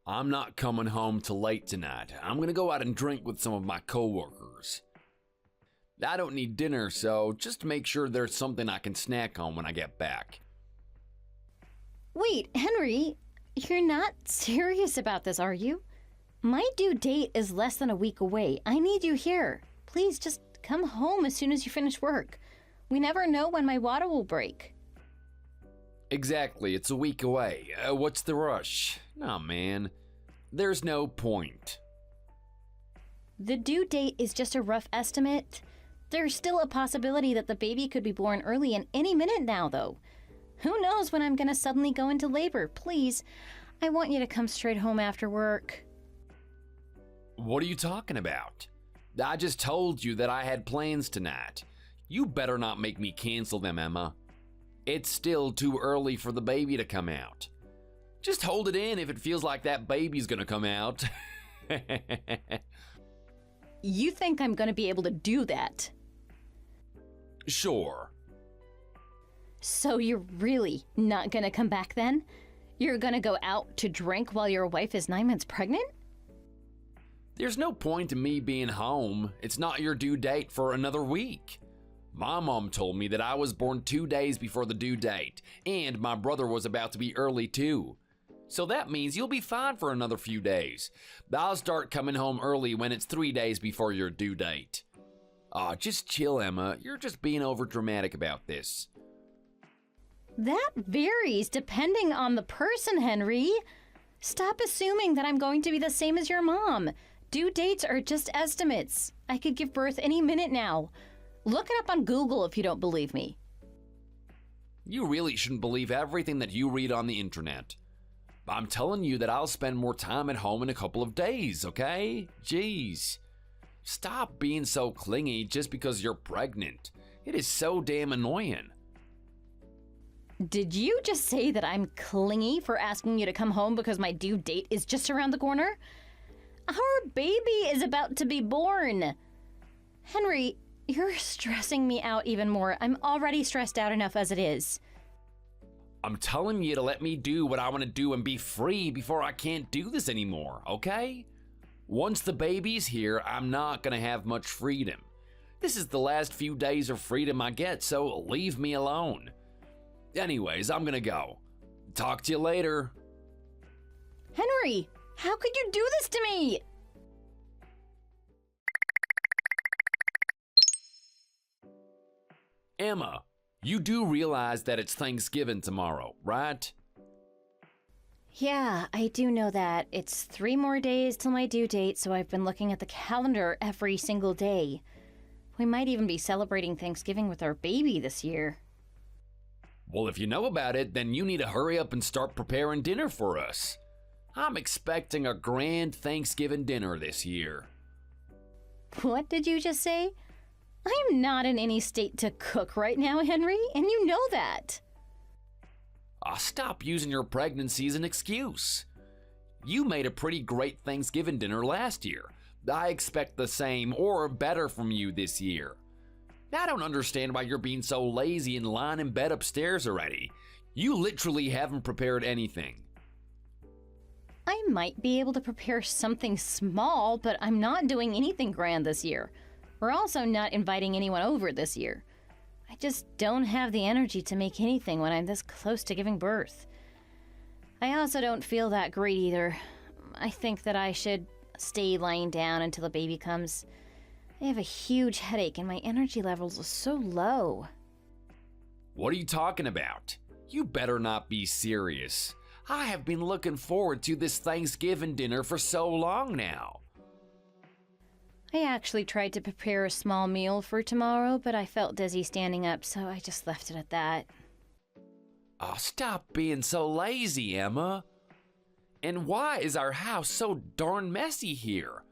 I'm not coming home till late tonight. I'm gonna go out and drink with some of my coworkers. I don't need dinner, so just make sure there's something I can snack on when I get back. Wait, Henry, you're not serious about this, are you? My due date is less than a week away. I need you here. Please just come home as soon as you finish work. We never know when my water will break. Exactly, it's a week away. What's the rush? Nah, man. There's no point. The due date is just a rough estimate. There's still a possibility that the baby could be born early in any minute now, though. Who knows when I'm gonna suddenly go into labor? Please, I want you to come straight home after work. What are you talking about? I just told you that I had plans tonight. You better not make me cancel them, Emma. It's still too early for the baby to come out. Just hold it in if it feels like that baby's gonna come out. You think I'm gonna be able to do that? Sure. So you're really not gonna come back then? You're gonna go out to drink while your wife is 9 months pregnant? There's no point in me being home. It's not your due date for another week. My mom told me that I was born 2 days before the due date, and my brother was about to be early too. So that means you'll be fine for another few days. I'll start coming home early when it's 3 days before your due date. Aw, just chill, Emma. You're just being overdramatic about this. That varies depending on the person, Henry. Stop assuming that I'm going to be the same as your mom. Due dates are just estimates. I could give birth any minute now. Look it up on Google if you don't believe me. You really shouldn't believe everything that you read on the internet. I'm telling you that I'll spend more time at home in a couple of days, okay? Jeez. Stop being so clingy just because you're pregnant. It is so damn annoying. Did you just say that I'm clingy for asking you to come home because my due date is just around the corner? Our baby is about to be born. Henry, you're stressing me out even more. I'm already stressed out enough as it is. I'm telling you to let me do what I want to do and be free before I can't do this anymore, okay? Once the baby's here, I'm not gonna have much freedom. This is the last few days of freedom I get, so leave me alone. Anyways, I'm gonna go. Talk to you later. Henry, how could you do this to me? Emma, you do realize that it's Thanksgiving tomorrow, right? Yeah, I do know that. It's 3 more days till my due date, so I've been looking at the calendar every single day. We might even be celebrating Thanksgiving with our baby this year. Well, if you know about it, then you need to hurry up and start preparing dinner for us. I'm expecting a grand Thanksgiving dinner this year. What did you just say? I'm not in any state to cook right now, Henry, and you know that. Stop using your pregnancy as an excuse. You made a pretty great Thanksgiving dinner last year. I expect the same or better from you this year. I don't understand why you're being so lazy and lying in bed upstairs already. You literally haven't prepared anything. I might be able to prepare something small, but I'm not doing anything grand this year. We're also not inviting anyone over this year. I just don't have the energy to make anything when I'm this close to giving birth. I also don't feel that great either. I think that I should stay lying down until the baby comes. I have a huge headache and my energy levels are so low. What are you talking about? You better not be serious. I have been looking forward to this Thanksgiving dinner for so long now. I actually tried to prepare a small meal for tomorrow, but I felt dizzy standing up, so I just left it at that. Oh, stop being so lazy, Emma. And why is our house so darn messy here?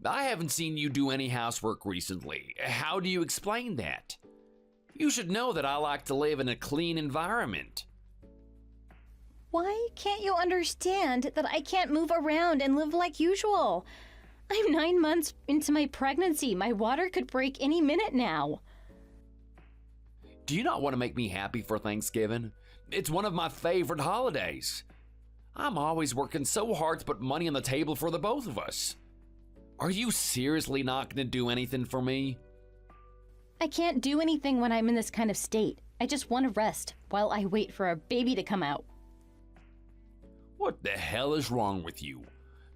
I haven't seen you do any housework recently. How do you explain that? You should know that I like to live in a clean environment. Why can't you understand that I can't move around and live like usual? I'm 9 months into my pregnancy. My water could break any minute now. Do you not want to make me happy for Thanksgiving? It's one of my favorite holidays. I'm always working so hard to put money on the table for the both of us. Are you seriously not going to do anything for me? I can't do anything when I'm in this kind of state. I just want to rest while I wait for our baby to come out. What the hell is wrong with you?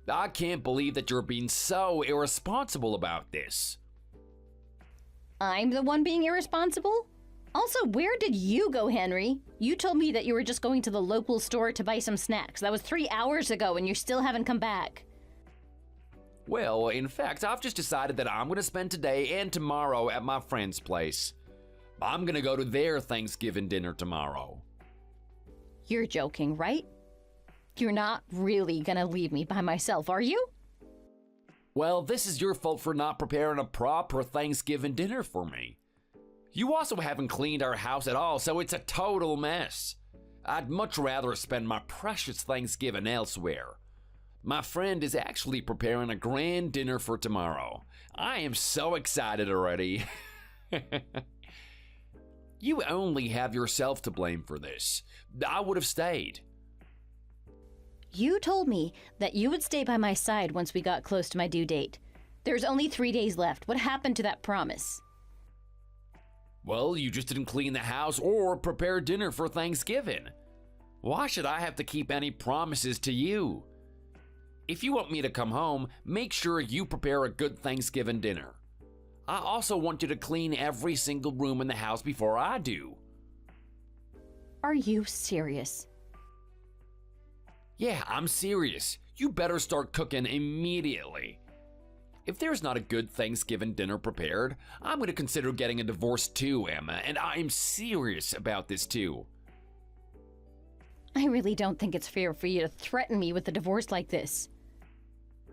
I can't believe that you're being so irresponsible about this. I'm the one being irresponsible? Also, where did you go, Henry? You told me that you were just going to the local store to buy some snacks. That was 3 hours ago and you still haven't come back. Well, in fact, I've just decided that I'm going to spend today and tomorrow at my friend's place. I'm going to go to their Thanksgiving dinner tomorrow. You're joking, right? You're not really going to leave me by myself, are you? Well, this is your fault for not preparing a proper Thanksgiving dinner for me. You also haven't cleaned our house at all, so it's a total mess. I'd much rather spend my precious Thanksgiving elsewhere. My friend is actually preparing a grand dinner for tomorrow. I am so excited already. You only have yourself to blame for this. I would have stayed. You told me that you would stay by my side once we got close to my due date. There's only 3 days left. What happened to that promise? Well, you just didn't clean the house or prepare dinner for Thanksgiving. Why should I have to keep any promises to you? If you want me to come home, make sure you prepare a good Thanksgiving dinner. I also want you to clean every single room in the house before I do. Are you serious? Yeah, I'm serious. You better start cooking immediately. If there's not a good Thanksgiving dinner prepared, I'm going to consider getting a divorce too, Emma, and I'm serious about this too. I really don't think it's fair for you to threaten me with a divorce like this.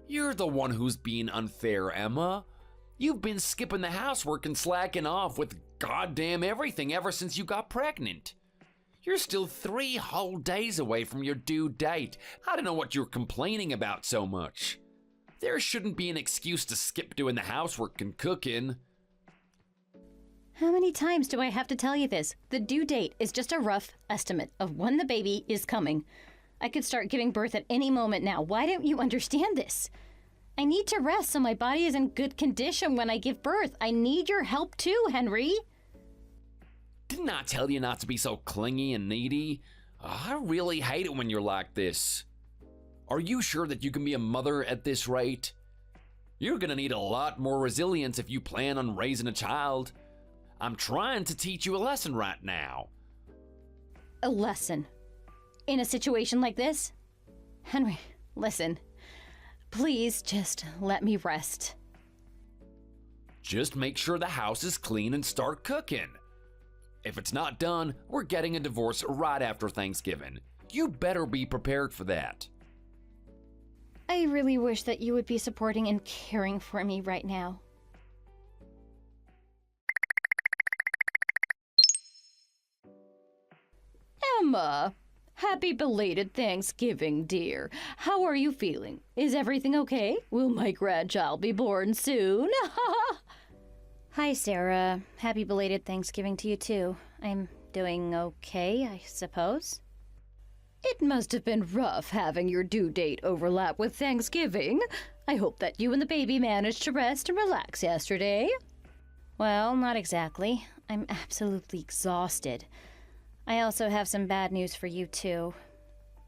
You're the one who's being unfair, Emma. You've been skipping the housework and slacking off with goddamn everything ever since you got pregnant. You're still 3 whole days away from your due date. I don't know what you're complaining about so much. There shouldn't be an excuse to skip doing the housework and cooking. How many times do I have to tell you this? The due date is just a rough estimate of when the baby is coming. I could start giving birth at any moment now. Why don't you understand this? I need to rest so my body is in good condition when I give birth. I need your help too, Henry. Didn't I tell you not to be so clingy and needy? I really hate it when you're like this. Are you sure that you can be a mother at this rate? You're gonna need a lot more resilience if you plan on raising a child. I'm trying to teach you a lesson right now. A lesson? In a situation like this? Henry, listen. Please just let me rest. Just make sure the house is clean and start cooking. If it's not done, we're getting a divorce right after Thanksgiving. You better be prepared for that. I really wish that you would be supporting and caring for me right now. Emma, happy belated Thanksgiving, dear. How are you feeling? Is everything okay? Will my grandchild be born soon? Hi, Sarah. Happy belated Thanksgiving to you, too. I'm doing okay, I suppose. It must have been rough having your due date overlap with Thanksgiving. I hope that you and the baby managed to rest and relax yesterday. Well, not exactly. I'm absolutely exhausted. I also have some bad news for you, too.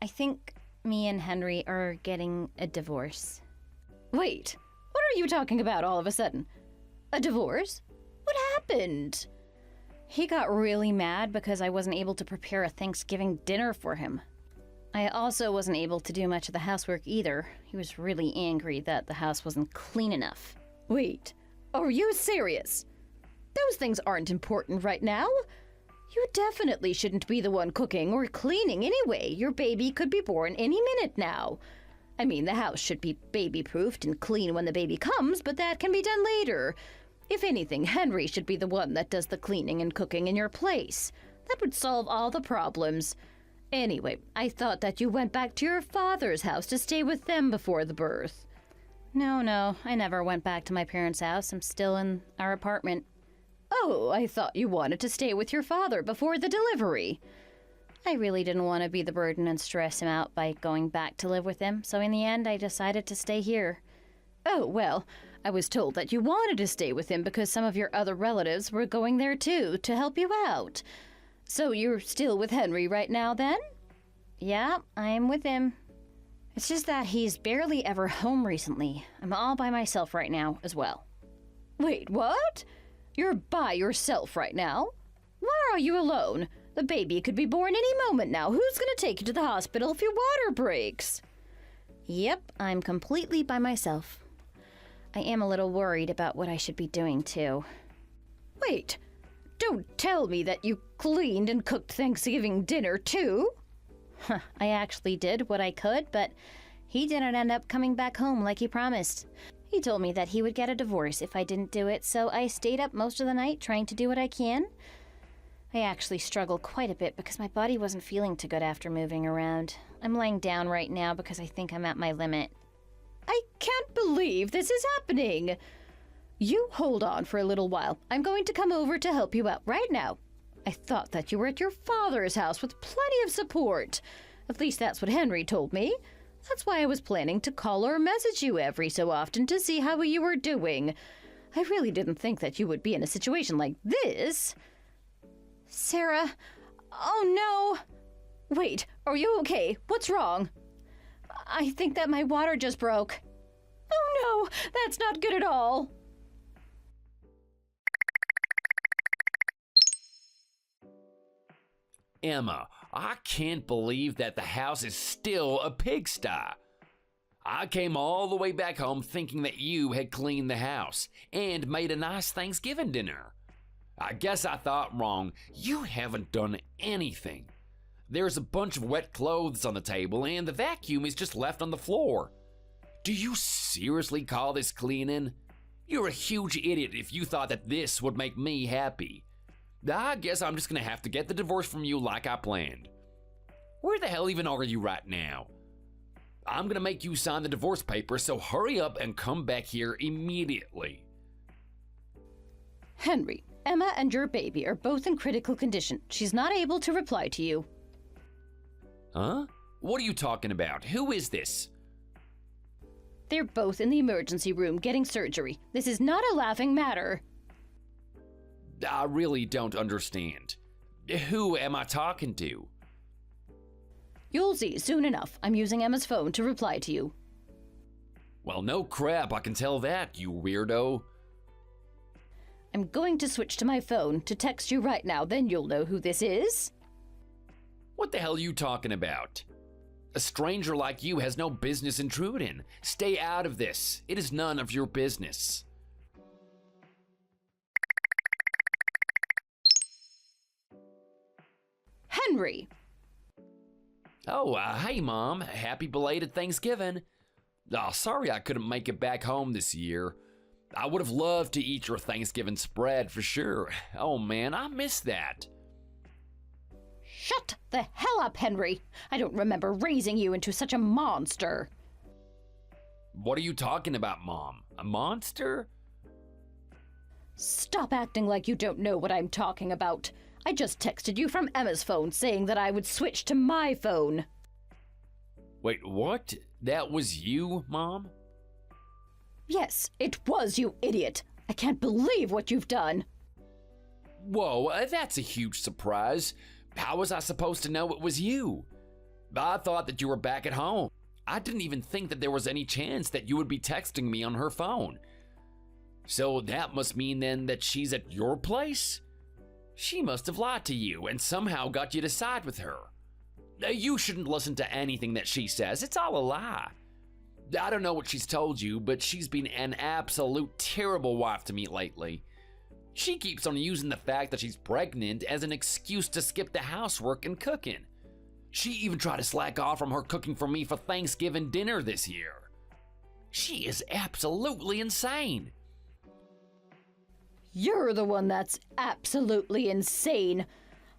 I think me and Henry are getting a divorce. Wait, what are you talking about all of a sudden? A divorce? What happened? He got really mad because I wasn't able to prepare a Thanksgiving dinner for him. I also wasn't able to do much of the housework either. He was really angry that the house wasn't clean enough. Wait, are you serious? Those things aren't important right now. You definitely shouldn't be the one cooking or cleaning anyway. Your baby could be born any minute now. I mean, the house should be baby-proofed and clean when the baby comes, but that can be done later. If anything, Henry should be the one that does the cleaning and cooking in your place. That would solve all the problems. Anyway, I thought that you went back to your father's house to stay with them before the birth. No, I never went back to my parents' house. I'm still in our apartment. Oh, I thought you wanted to stay with your father before the delivery. I really didn't want to be the burden and stress him out by going back to live with him, so in the end I decided to stay here. Oh, well, I was told that you wanted to stay with him because some of your other relatives were going there too, to help you out. So you're still with Henry right now then? Yeah, I'm with him. It's just that he's barely ever home recently. I'm all by myself right now as well. Wait, what? You're by yourself right now? Why are you alone? The baby could be born any moment now. Who's gonna take you to the hospital if your water breaks? Yep, I'm completely by myself. I am a little worried about what I should be doing too. Wait, don't tell me that you cleaned and cooked Thanksgiving dinner too? I actually did what I could, but he didn't end up coming back home like he promised. He told me that he would get a divorce if I didn't do it, so I stayed up most of the night trying to do what I can. I actually struggled quite a bit because my body wasn't feeling too good after moving around. I'm laying down right now because I think I'm at my limit. I can't believe this is happening! You hold on for a little while. I'm going to come over to help you out right now. I thought that you were at your father's house with plenty of support. At least that's what Henry told me. That's why I was planning to call or message you every so often to see how you were doing. I really didn't think that you would be in a situation like this. Sarah, oh no. Wait, are you okay? What's wrong? I think that my water just broke. Oh no, that's not good at all. Emma, I can't believe that the house is still a pigsty. I came all the way back home thinking that you had cleaned the house and made a nice Thanksgiving dinner. I guess I thought wrong. You haven't done anything. There's a bunch of wet clothes on the table and the vacuum is just left on the floor. Do you seriously call this cleaning? You're a huge idiot if you thought that this would make me happy. I guess I'm just gonna have to get the divorce from you like I planned. Where the hell even are you right now? I'm gonna make you sign the divorce papers, so hurry up and come back here immediately. Henry, Emma and your baby are both in critical condition. She's not able to reply to you. Huh? What are you talking about? Who is this? They're both in the emergency room getting surgery. This is not a laughing matter. I really don't understand. Who am I talking to? You'll see soon enough. I'm using Emma's phone to reply to you. Well, no crap, I can tell that, you weirdo. I'm going to switch to my phone to text you right now, then you'll know who this is. What the hell are you talking about? A stranger like you has no business intruding. Stay out of this. It is none of your business. Henry! Oh, hey, Mom. Happy belated Thanksgiving. Oh, sorry I couldn't make it back home this year. I would have loved to eat your Thanksgiving spread for sure. Oh, man, I missed that. Shut the hell up, Henry! I don't remember raising you into such a monster. What are you talking about, Mom? A monster? Stop acting like you don't know what I'm talking about. I just texted you from Emma's phone saying that I would switch to my phone. Wait, what? That was you, Mom? Yes, it was, you idiot. I can't believe what you've done. Whoa, that's a huge surprise. How was I supposed to know it was you? I thought that you were back at home. I didn't even think that there was any chance that you would be texting me on her phone. So that must mean then that she's at your place? She must have lied to you and somehow got you to side with her. You shouldn't listen to anything that she says. It's all a lie. I don't know what she's told you, but she's been an absolute terrible wife to me lately. She keeps on using the fact that she's pregnant as an excuse to skip the housework and cooking. She even tried to slack off from her cooking for me for Thanksgiving dinner this year. She is absolutely insane. You're the one that's absolutely insane.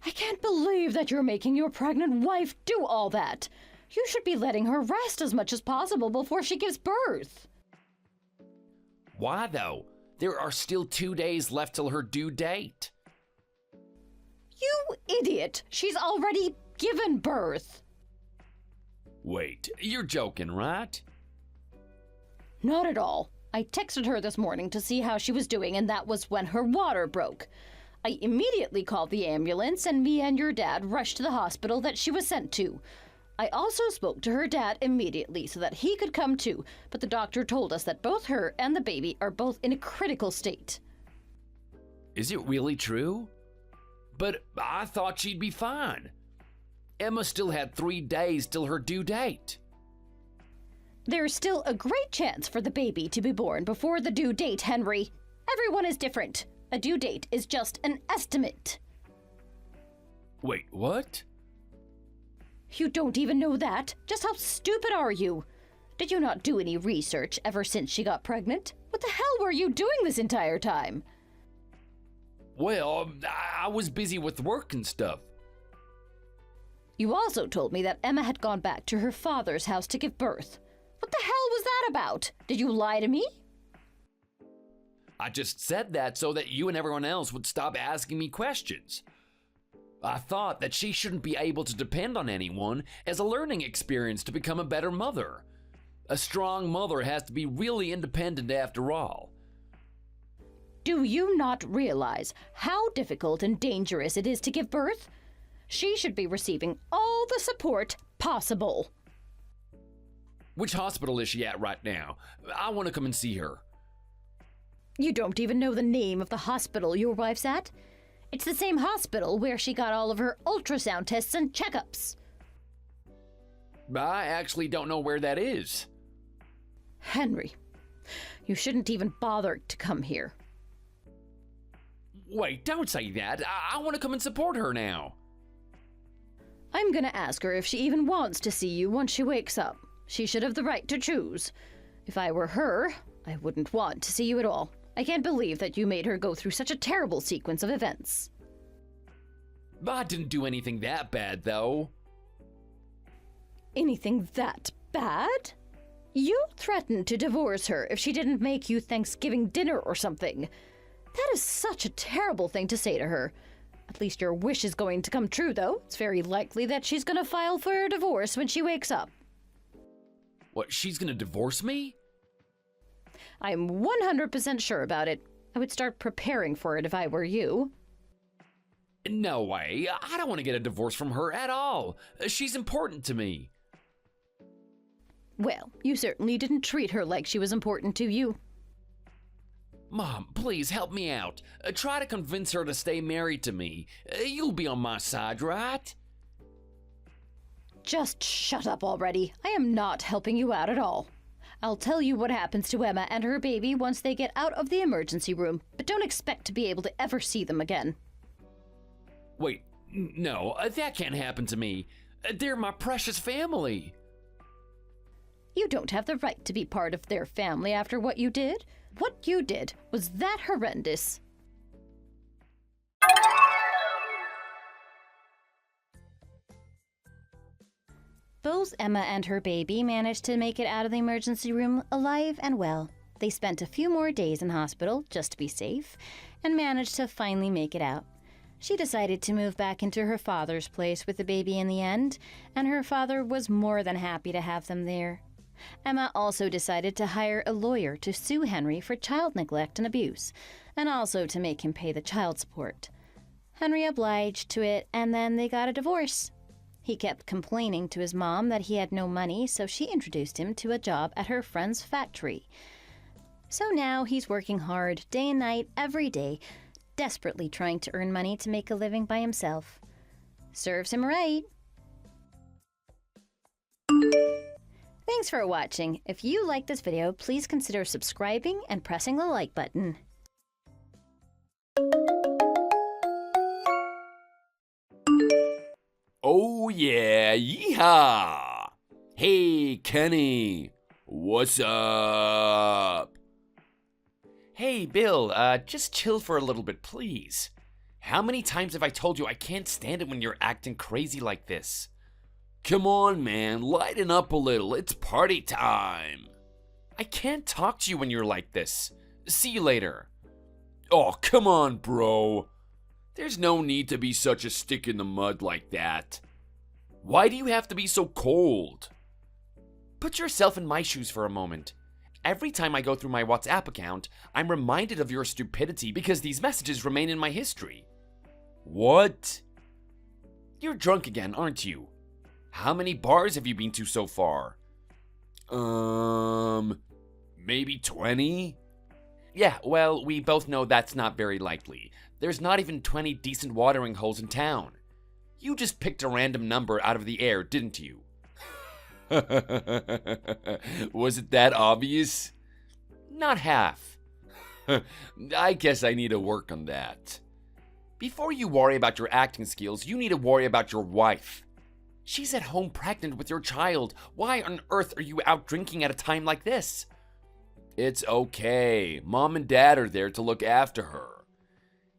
I can't believe that you're making your pregnant wife do all that. You should be letting her rest as much as possible before she gives birth. Why though? There are still 2 days left till her due date. You idiot! She's already given birth. Wait, you're joking, right? Not at all. I texted her this morning to see how she was doing, and that was when her water broke. I immediately called the ambulance, and me and your dad rushed to the hospital that she was sent to. I also spoke to her dad immediately so that he could come too, but the doctor told us that both her and the baby are both in a critical state. Is it really true? But I thought she'd be fine. Emma still had 3 days till her due date. There's still a great chance for the baby to be born before the due date, Henry. Everyone is different. A due date is just an estimate. Wait, what? You don't even know that? Just how stupid are you? Did you not do any research ever since she got pregnant? What the hell were you doing this entire time? Well, I was busy with work and stuff. You also told me that Emma had gone back to her father's house to give birth. What the hell was that about? Did you lie to me? I just said that so that you and everyone else would stop asking me questions. I thought that she shouldn't be able to depend on anyone as a learning experience to become a better mother. A strong mother has to be really independent after all. Do you not realize how difficult and dangerous it is to give birth? She should be receiving all the support possible. Which hospital is she at right now? I want to come and see her. You don't even know the name of the hospital your wife's at? It's the same hospital where she got all of her ultrasound tests and checkups. I actually don't know where that is. Henry, you shouldn't even bother to come here. Wait, don't say that. I want to come and support her now. I'm gonna ask her if she even wants to see you once she wakes up. She should have the right to choose. If I were her, I wouldn't want to see you at all. I can't believe that you made her go through such a terrible sequence of events. I didn't do anything that bad, though. Anything that bad? You threatened to divorce her if she didn't make you Thanksgiving dinner or something. That is such a terrible thing to say to her. At least your wish is going to come true, though. It's very likely that she's going to file for a divorce when she wakes up. What, she's gonna divorce me? I'm 100% sure about it. I would start preparing for it if I were you. No way. I don't want to get a divorce from her at all. She's important to me. Well, you certainly didn't treat her like she was important to you. Mom, please help me out. Try to convince her to stay married to me. You'll be on my side, right? Just shut up already. I am not helping you out at all. I'll tell you what happens to Emma and her baby once they get out of the emergency room, but don't expect to be able to ever see them again. Wait, no, that can't happen to me. They're my precious family. You don't have the right to be part of their family after what you did. What you did was that horrendous. Both Emma and her baby managed to make it out of the emergency room alive and well. They spent a few more days in hospital just to be safe and managed to finally make it out. She decided to move back into her father's place with the baby in the end, and her father was more than happy to have them there. Emma also decided to hire a lawyer to sue Henry for child neglect and abuse, and also to make him pay the child support. Henry obliged to it, and then they got a divorce. He kept complaining to his mom that he had no money, so she introduced him to a job at her friend's factory. So now he's working hard, day and night, every day, desperately trying to earn money to make a living by himself. Serves him right. Thanks for watching. If you like this video, please consider subscribing and pressing the like button. Oh yeah, yeehaw! Hey, Kenny, what's up? Hey, Bill, just chill for a little bit, please. How many times have I told you I can't stand it when you're acting crazy like this? Come on, man, lighten up a little. It's party time. I can't talk to you when you're like this. See you later. Oh, come on, bro. There's no need to be such a stick in the mud like that. Why do you have to be so cold? Put yourself in my shoes for a moment. Every time I go through my WhatsApp account, I'm reminded of your stupidity because these messages remain in my history. What? You're drunk again, aren't you? How many bars have you been to so far? Maybe 20? Yeah, well, we both know that's not very likely. There's not even 20 decent watering holes in town. You just picked a random number out of the air, didn't you? Was it that obvious? Not half. I guess I need to work on that. Before you worry about your acting skills, you need to worry about your wife. She's at home pregnant with your child. Why on earth are you out drinking at a time like this? It's okay. Mom and Dad are there to look after her.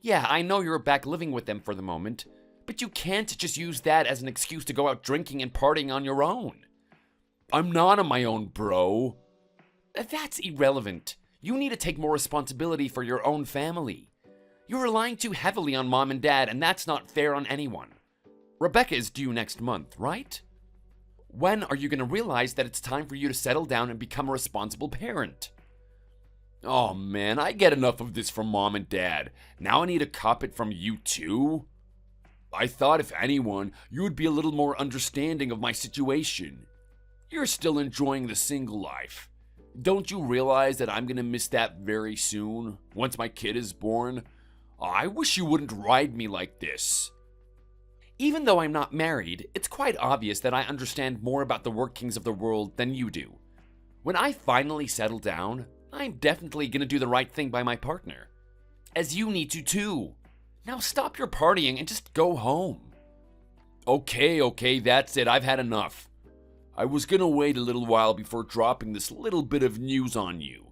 Yeah, I know you're back living with them for the moment, but you can't just use that as an excuse to go out drinking and partying on your own. I'm not on my own, bro. That's irrelevant. You need to take more responsibility for your own family. You're relying too heavily on Mom and Dad, and that's not fair on anyone. Rebecca is due next month, right? When are you going to realize that it's time for you to settle down and become a responsible parent? Oh man, I get enough of this from Mom and Dad. Now I need to cop it from you too? I thought if anyone, you would be a little more understanding of my situation. You're still enjoying the single life. Don't you realize that I'm gonna miss that very soon, once my kid is born? I wish you wouldn't ride me like this. Even though I'm not married, it's quite obvious that I understand more about the workings of the world than you do. When I finally settle down, I'm definitely gonna do the right thing by my partner. As you need to too. Now stop your partying and just go home. Okay, that's it. I've had enough. I was gonna wait a little while before dropping this little bit of news on you.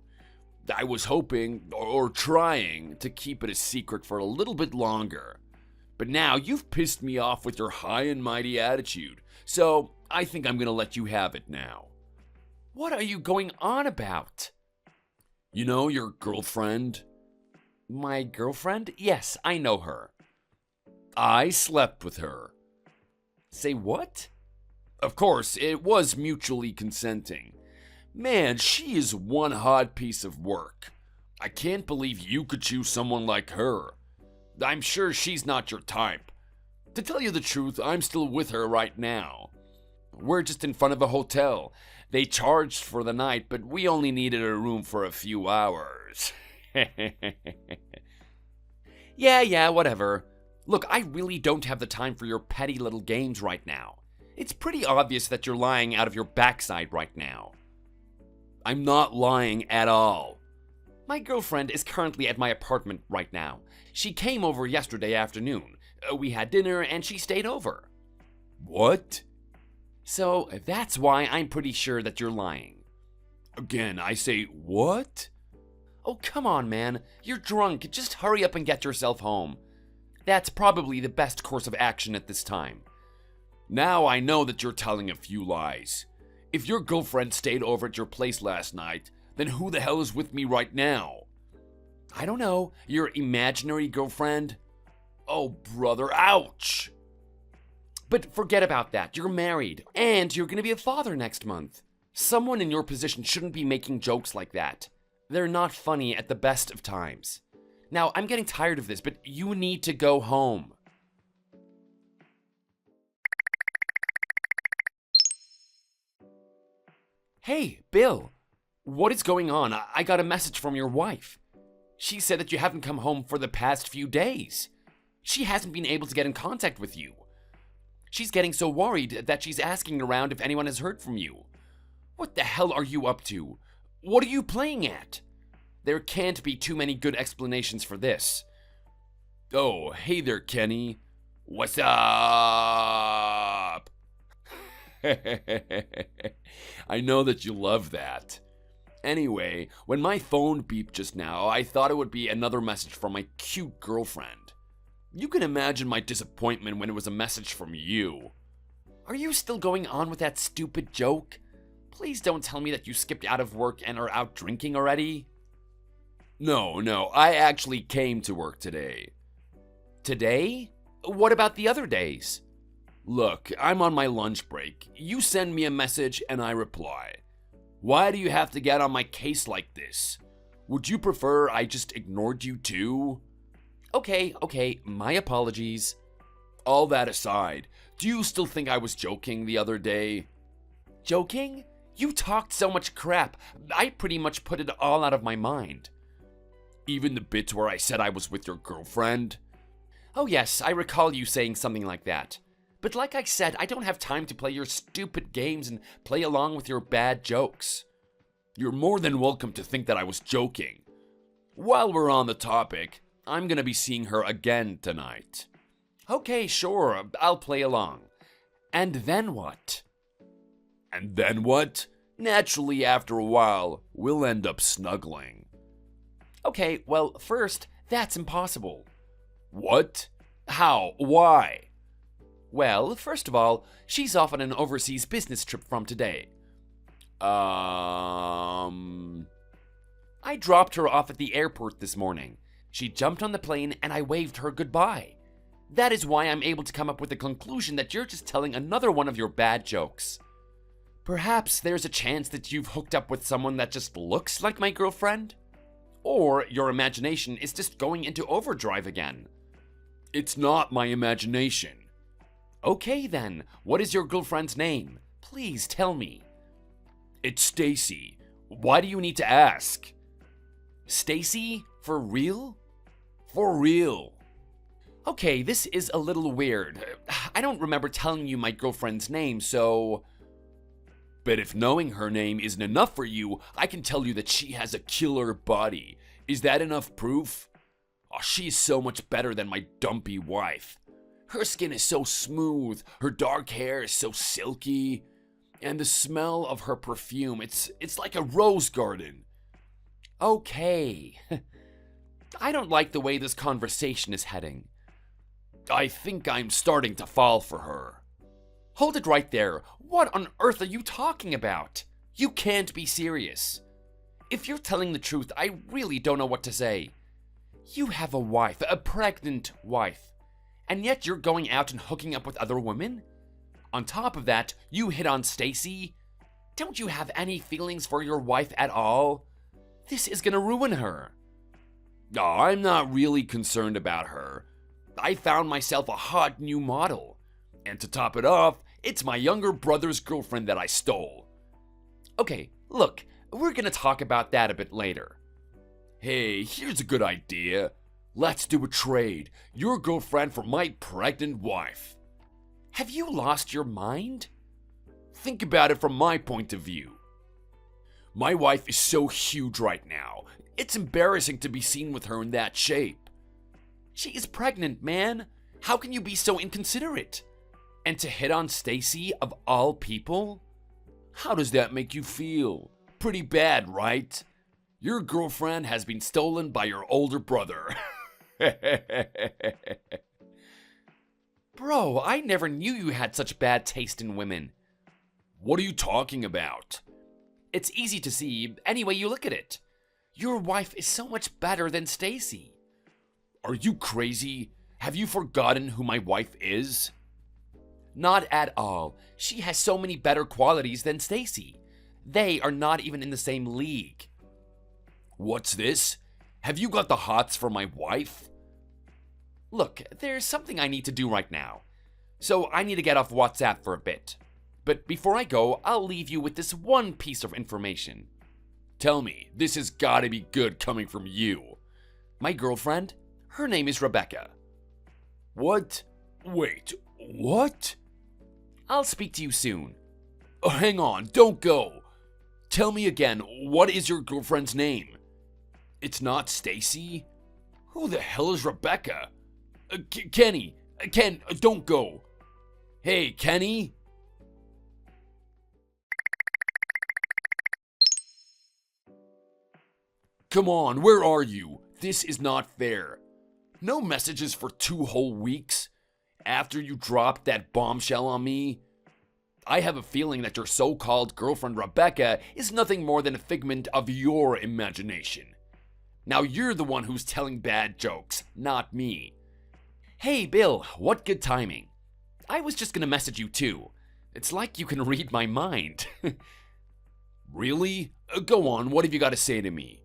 I was hoping, or trying, to keep it a secret for a little bit longer. But now you've pissed me off with your high and mighty attitude, so I think I'm gonna let you have it now. What are you going on about? You know your girlfriend? My girlfriend? Yes, I know her. I slept with her. Say what? Of course, it was mutually consenting. Man, she is one hot piece of work. I can't believe you could choose someone like her. I'm sure she's not your type. To tell you the truth, I'm still with her right now. We're just in front of a hotel. They charged for the night, but we only needed a room for a few hours. Yeah, whatever. Look, I really don't have the time for your petty little games right now. It's pretty obvious that you're lying out of your backside right now. I'm not lying at all. My girlfriend is currently at my apartment right now. She came over yesterday afternoon. We had dinner and she stayed over. What? So that's why I'm pretty sure that you're lying. Again, I say what? Oh, come on, man. You're drunk. Just hurry up and get yourself home. That's probably the best course of action at this time. Now I know that you're telling a few lies. If your girlfriend stayed over at your place last night, then who the hell is with me right now? I don't know. Your imaginary girlfriend? Oh, brother, ouch! But forget about that. You're married, and you're gonna be a father next month. Someone in your position shouldn't be making jokes like that. They're not funny at the best of times. Now, I'm getting tired of this, but you need to go home. Hey, Bill. What is going on? I got a message from your wife. She said that you haven't come home for the past few days. She hasn't been able to get in contact with you. She's getting so worried that she's asking around if anyone has heard from you. What the hell are you up to? What are you playing at? There can't be too many good explanations for this. Oh, hey there, Kenny. What's up? I know that you love that. Anyway, when my phone beeped just now, I thought it would be another message from my cute girlfriend. You can imagine my disappointment when it was a message from you. Are you still going on with that stupid joke? Please don't tell me that you skipped out of work and are out drinking already. No, I actually came to work today. Today? What about the other days? Look, I'm on my lunch break. You send me a message and I reply. Why do you have to get on my case like this? Would you prefer I just ignored you too? Okay, my apologies. All that aside, do you still think I was joking the other day? Joking? You talked so much crap, I pretty much put it all out of my mind. Even the bits where I said I was with your girlfriend? Oh yes, I recall you saying something like that. But like I said, I don't have time to play your stupid games and play along with your bad jokes. You're more than welcome to think that I was joking. While we're on the topic, I'm gonna be seeing her again tonight. Okay, sure, I'll play along. And then what? And then what? Naturally, after a while, we'll end up snuggling. Okay, well, first, that's impossible. What? How? Why? Well, first of all, she's off on an overseas business trip from today. I dropped her off at the airport this morning. She jumped on the plane and I waved her goodbye. That is why I'm able to come up with the conclusion that you're just telling another one of your bad jokes. Perhaps there's a chance that you've hooked up with someone that just looks like my girlfriend? Or your imagination is just going into overdrive again. It's not my imagination. Okay then, what is your girlfriend's name? Please tell me. It's Stacy. Why do you need to ask? Stacy? For real? For real. Okay, this is a little weird. I don't remember telling you my girlfriend's name, so... But if knowing her name isn't enough for you, I can tell you that she has a killer body. Is that enough proof? Oh, she's so much better than my dumpy wife. Her skin is so smooth, her dark hair is so silky, and the smell of her perfume, it's like a rose garden. Okay. I don't like the way this conversation is heading. I think I'm starting to fall for her. Hold it right there. What on earth are you talking about? You can't be serious. If you're telling the truth, I really don't know what to say. You have a wife, a pregnant wife, and yet you're going out and hooking up with other women? On top of that, you hit on Stacy? Don't you have any feelings for your wife at all? This is gonna ruin her. No, I'm not really concerned about her. I found myself a hot new model. And to top it off, it's my younger brother's girlfriend that I stole. Okay, look, we're gonna talk about that a bit later. Hey, here's a good idea. Let's do a trade. Your girlfriend for my pregnant wife. Have you lost your mind? Think about it from my point of view. My wife is so huge right now. It's embarrassing to be seen with her in that shape. She is pregnant, man. How can you be so inconsiderate? And to hit on Stacy of all people? How does that make you feel? Pretty bad, right? Your girlfriend has been stolen by your older brother. Bro, I never knew you had such bad taste in women. What are you talking about? It's easy to see any way you look at it. Your wife is so much better than Stacy. Are you crazy? Have you forgotten who my wife is? Not at all. She has so many better qualities than Stacy. They are not even in the same league. What's this? Have you got the hots for my wife? Look, there's something I need to do right now. So I need to get off WhatsApp for a bit. But before I go, I'll leave you with this one piece of information. Tell me, this has gotta be good coming from you. My girlfriend, her name is Rebecca. What? Wait, what? I'll speak to you soon. Oh, hang on, don't go. Tell me again, what is your girlfriend's name? It's not Stacy? Who the hell is Rebecca? Kenny, Ken, don't go. Hey, Kenny? Come on, where are you? This is not fair. No messages for 2 whole weeks? After you dropped that bombshell on me? I have a feeling that your so-called girlfriend Rebecca is nothing more than a figment of your imagination. Now you're the one who's telling bad jokes, not me. Hey, Bill, what good timing. I was just gonna message you too. It's like you can read my mind. Really? Go on, what have you got to say to me?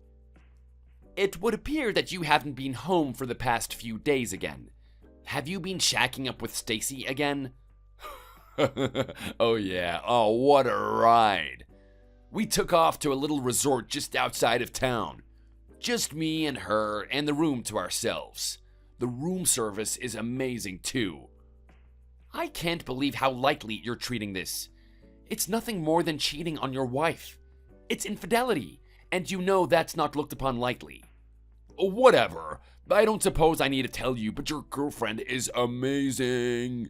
It would appear that you haven't been home for the past few days again. Have you been shacking up with Stacy again? Oh yeah, oh what a ride. We took off to a little resort just outside of town. Just me and her and the room to ourselves. The room service is amazing too. I can't believe how lightly you're treating this. It's nothing more than cheating on your wife. It's infidelity, and you know that's not looked upon lightly. Whatever. I don't suppose I need to tell you, but your girlfriend is amazing.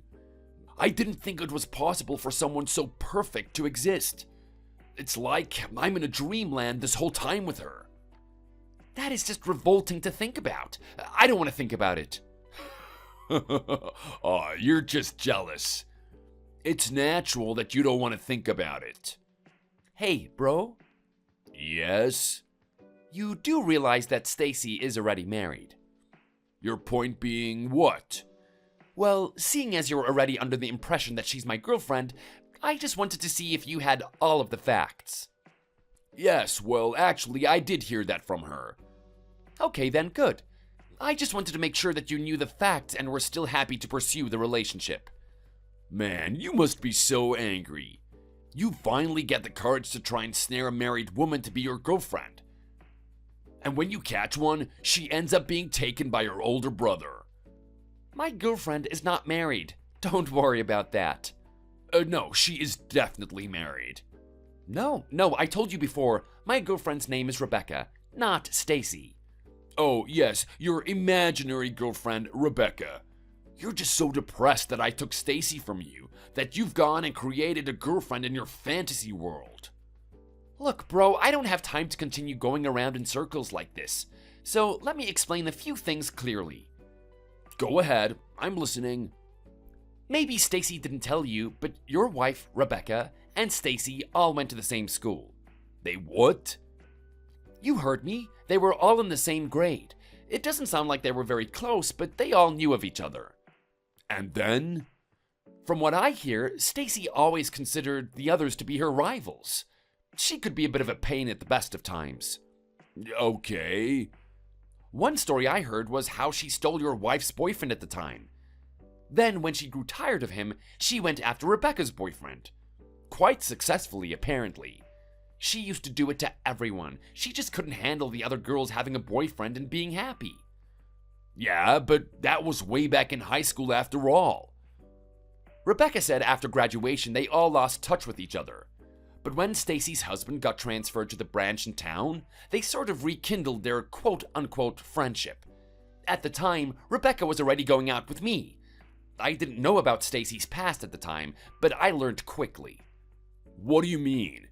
I didn't think it was possible for someone so perfect to exist. It's like I'm in a dreamland this whole time with her. That is just revolting to think about. I don't want to think about it. Oh, you're just jealous. It's natural that you don't want to think about it. Hey, bro. Yes? You do realize that Stacy is already married. Your point being what? Well, seeing as you're already under the impression that she's my girlfriend, I just wanted to see if you had all of the facts. Yes, well, actually, I did hear that from her. Okay, then, good. I just wanted to make sure that you knew the facts and were still happy to pursue the relationship. Man, you must be so angry. You finally get the courage to try and snare a married woman to be your girlfriend. And when you catch one, she ends up being taken by your older brother. My girlfriend is not married. Don't worry about that. No, she is definitely married. No, I told you before, my girlfriend's name is Rebecca, not Stacy. Oh, yes, your imaginary girlfriend, Rebecca. You're just so depressed that I took Stacy from you, that you've gone and created a girlfriend in your fantasy world. Look, bro, I don't have time to continue going around in circles like this, so let me explain a few things clearly. Go ahead, I'm listening. Maybe Stacy didn't tell you, but your wife, Rebecca, and Stacy all went to the same school. They what? You heard me. They were all in the same grade. It doesn't sound like they were very close, but they all knew of each other. And then? From what I hear, Stacy always considered the others to be her rivals. She could be a bit of a pain at the best of times. Okay. One story I heard was how she stole your wife's boyfriend at the time. Then, when she grew tired of him, she went after Rebecca's boyfriend. Quite successfully, apparently. She used to do it to everyone. She just couldn't handle the other girls having a boyfriend and being happy. Yeah, but that was way back in high school after all. Rebecca said after graduation they all lost touch with each other. But when Stacy's husband got transferred to the branch in town, they sort of rekindled their quote-unquote friendship. At the time, Rebecca was already going out with me. I didn't know about Stacy's past at the time, but I learned quickly. What do you mean?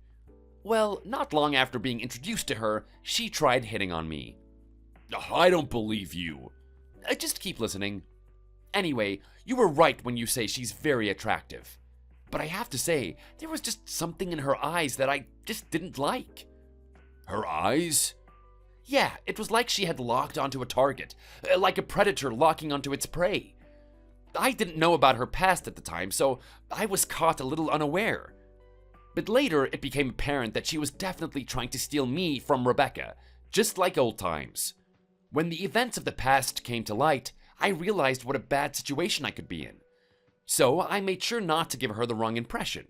Well, not long after being introduced to her, she tried hitting on me. I don't believe you. Just keep listening. Anyway, you were right when you say she's very attractive. But I have to say, there was just something in her eyes that I just didn't like. Her eyes? Yeah, it was like she had locked onto a target, like a predator locking onto its prey. I didn't know about her past at the time, so I was caught a little unaware. But later, it became apparent that she was definitely trying to steal me from Rebecca, just like old times. When the events of the past came to light, I realized what a bad situation I could be in. So I made sure not to give her the wrong impression.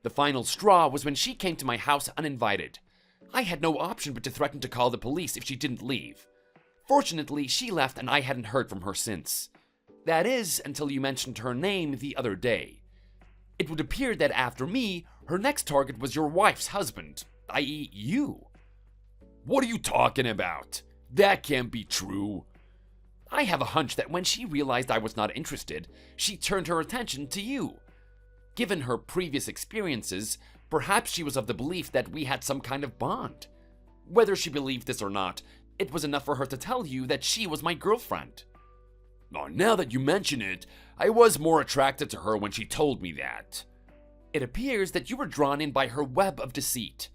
The final straw was when she came to my house uninvited. I had no option but to threaten to call the police if she didn't leave. Fortunately, she left and I hadn't heard from her since. That is, until you mentioned her name the other day. It would appear that after me, her next target was your wife's husband, i.e. you. What are you talking about? That can't be true. I have a hunch that when she realized I was not interested, she turned her attention to you. Given her previous experiences, perhaps she was of the belief that we had some kind of bond. Whether she believed this or not, it was enough for her to tell you that she was my girlfriend. Now that you mention it, I was more attracted to her when she told me that. It appears that you were drawn in by her web of deceit.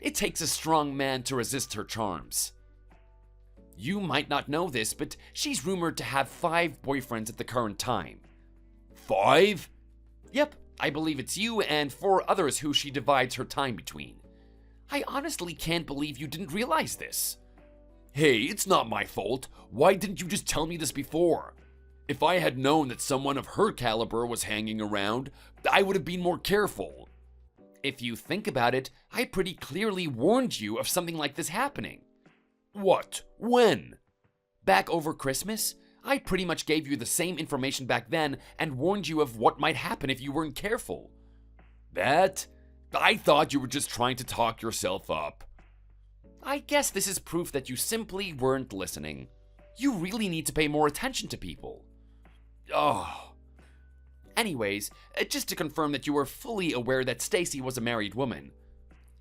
It takes a strong man to resist her charms. You might not know this, but she's rumored to have 5 boyfriends at the current time. 5? Yep, I believe it's you and 4 others who she divides her time between. I honestly can't believe you didn't realize this. Hey, it's not my fault. Why didn't you just tell me this before? If I had known that someone of her caliber was hanging around, I would have been more careful. If you think about it, I pretty clearly warned you of something like this happening. What? When? Back over Christmas, I pretty much gave you the same information back then and warned you of what might happen if you weren't careful. That? I thought you were just trying to talk yourself up. I guess this is proof that you simply weren't listening. You really need to pay more attention to people. Oh. Anyways, just to confirm that you were fully aware that Stacy was a married woman.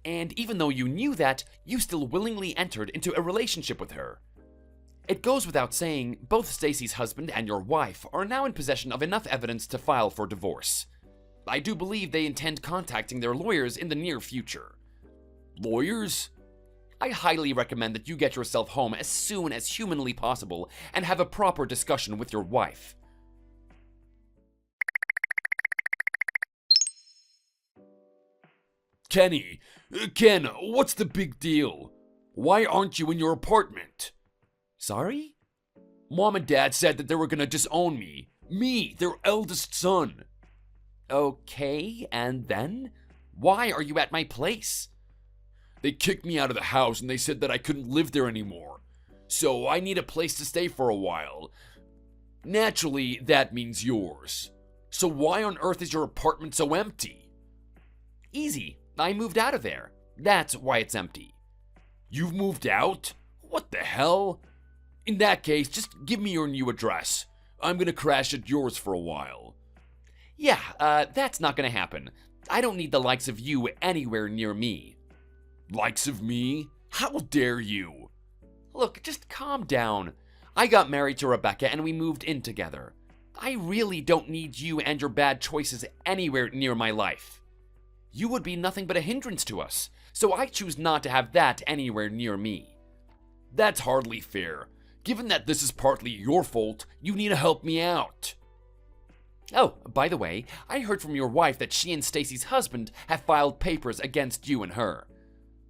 And even though you knew that, you still willingly entered into a relationship with her. It goes without saying, both Stacy's husband and your wife are now in possession of enough evidence to file for divorce. I do believe they intend contacting their lawyers in the near future. Lawyers? I highly recommend that you get yourself home as soon as humanly possible and have a proper discussion with your wife. Ken, what's the big deal? Why aren't you in your apartment? Sorry? Mom and Dad said that they were gonna disown me. Me, their eldest son. Okay, and then? Why are you at my place? They kicked me out of the house and they said that I couldn't live there anymore. So I need a place to stay for a while. Naturally, that means yours. So why on earth is your apartment so empty? Easy. I moved out of there. That's why it's empty. You've moved out? What the hell? In that case, just give me your new address. I'm gonna crash at yours for a while. Yeah, that's not gonna happen. I don't need the likes of you anywhere near me. Likes of me? How dare you? Look, just calm down. I got married to Rebecca and we moved in together. I really don't need you and your bad choices anywhere near my life. You would be nothing but a hindrance to us, so I choose not to have that anywhere near me. That's hardly fair. Given that this is partly your fault, you need to help me out. Oh, by the way, I heard from your wife that she and Stacy's husband have filed papers against you and her.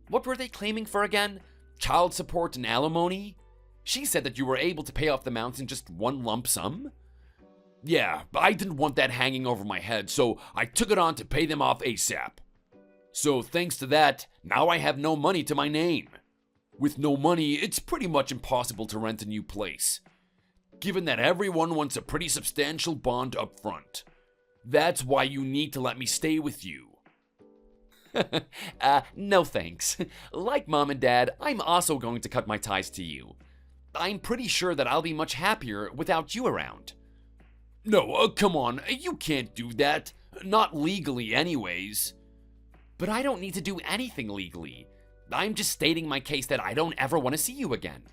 What were they claiming for again? Child support and alimony? She said that you were able to pay off the amounts in just one lump sum? Yeah, but I didn't want that hanging over my head, so I took it on to pay them off ASAP. So thanks to that, now I have no money to my name. With no money, it's pretty much impossible to rent a new place, given that everyone wants a pretty substantial bond up front. That's why you need to let me stay with you. No thanks. Like Mom and Dad, I'm also going to cut my ties to you. I'm pretty sure that I'll be much happier without you around. No, come on, you can't do that. Not legally anyways. But I don't need to do anything legally. I'm just stating my case that I don't ever want to see you again.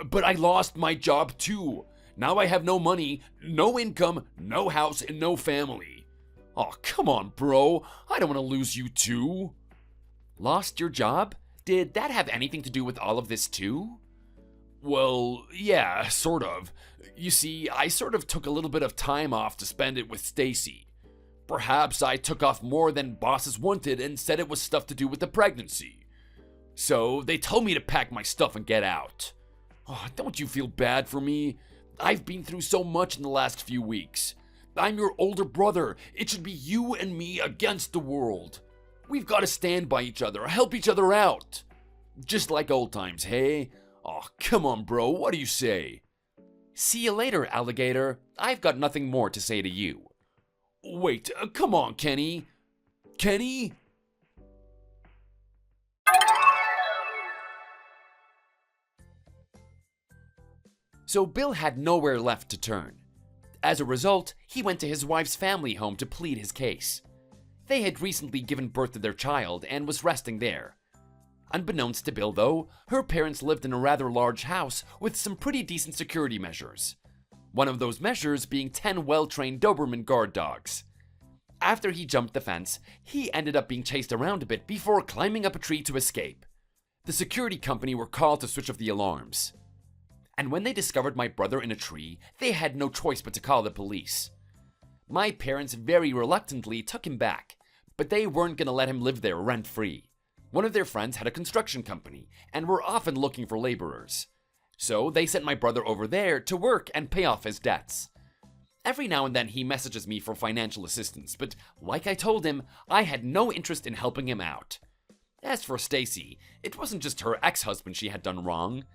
But I lost my job too. Now I have no money, no income, no house, and no family. Oh, come on, bro. I don't want to lose you too. Lost your job? Did that have anything to do with all of this too? Well, yeah, sort of. You see, I sort of took a little bit of time off to spend it with Stacy. Perhaps I took off more than bosses wanted and said it was stuff to do with the pregnancy. So they told me to pack my stuff and get out. Oh, don't you feel bad for me? I've been through so much in the last few weeks. I'm your older brother. It should be you and me against the world. We've got to stand by each other, help each other out. Just like old times, hey? Oh, come on, bro. What do you say? See you later, alligator. I've got nothing more to say to you. Wait, come on, Kenny. Kenny? So Bill had nowhere left to turn. As a result, he went to his wife's family home to plead his case. They had recently given birth to their child and was resting there. Unbeknownst to Bill, though, her parents lived in a rather large house with some pretty decent security measures. One of those measures being 10 well-trained Doberman guard dogs. After he jumped the fence, he ended up being chased around a bit before climbing up a tree to escape. The security company were called to switch off the alarms. And when they discovered my brother in a tree, they had no choice but to call the police. My parents very reluctantly took him back, but they weren't going to let him live there rent-free. One of their friends had a construction company and were often looking for laborers. So they sent my brother over there to work and pay off his debts. Every now and then he messages me for financial assistance, but like I told him, I had no interest in helping him out. As for Stacy, it wasn't just her ex-husband she had done wrong.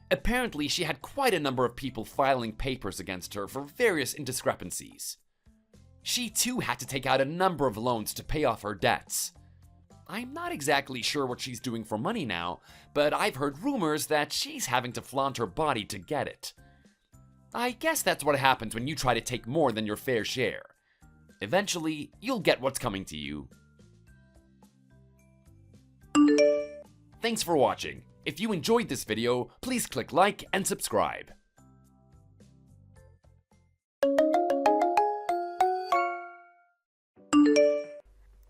Apparently, she had quite a number of people filing papers against her for various indiscrepancies. She too had to take out a number of loans to pay off her debts. I'm not exactly sure what she's doing for money now, but I've heard rumors that she's having to flaunt her body to get it. I guess that's what happens when you try to take more than your fair share. Eventually, you'll get what's coming to you. Thanks for watching. If you enjoyed this video, please click like and subscribe.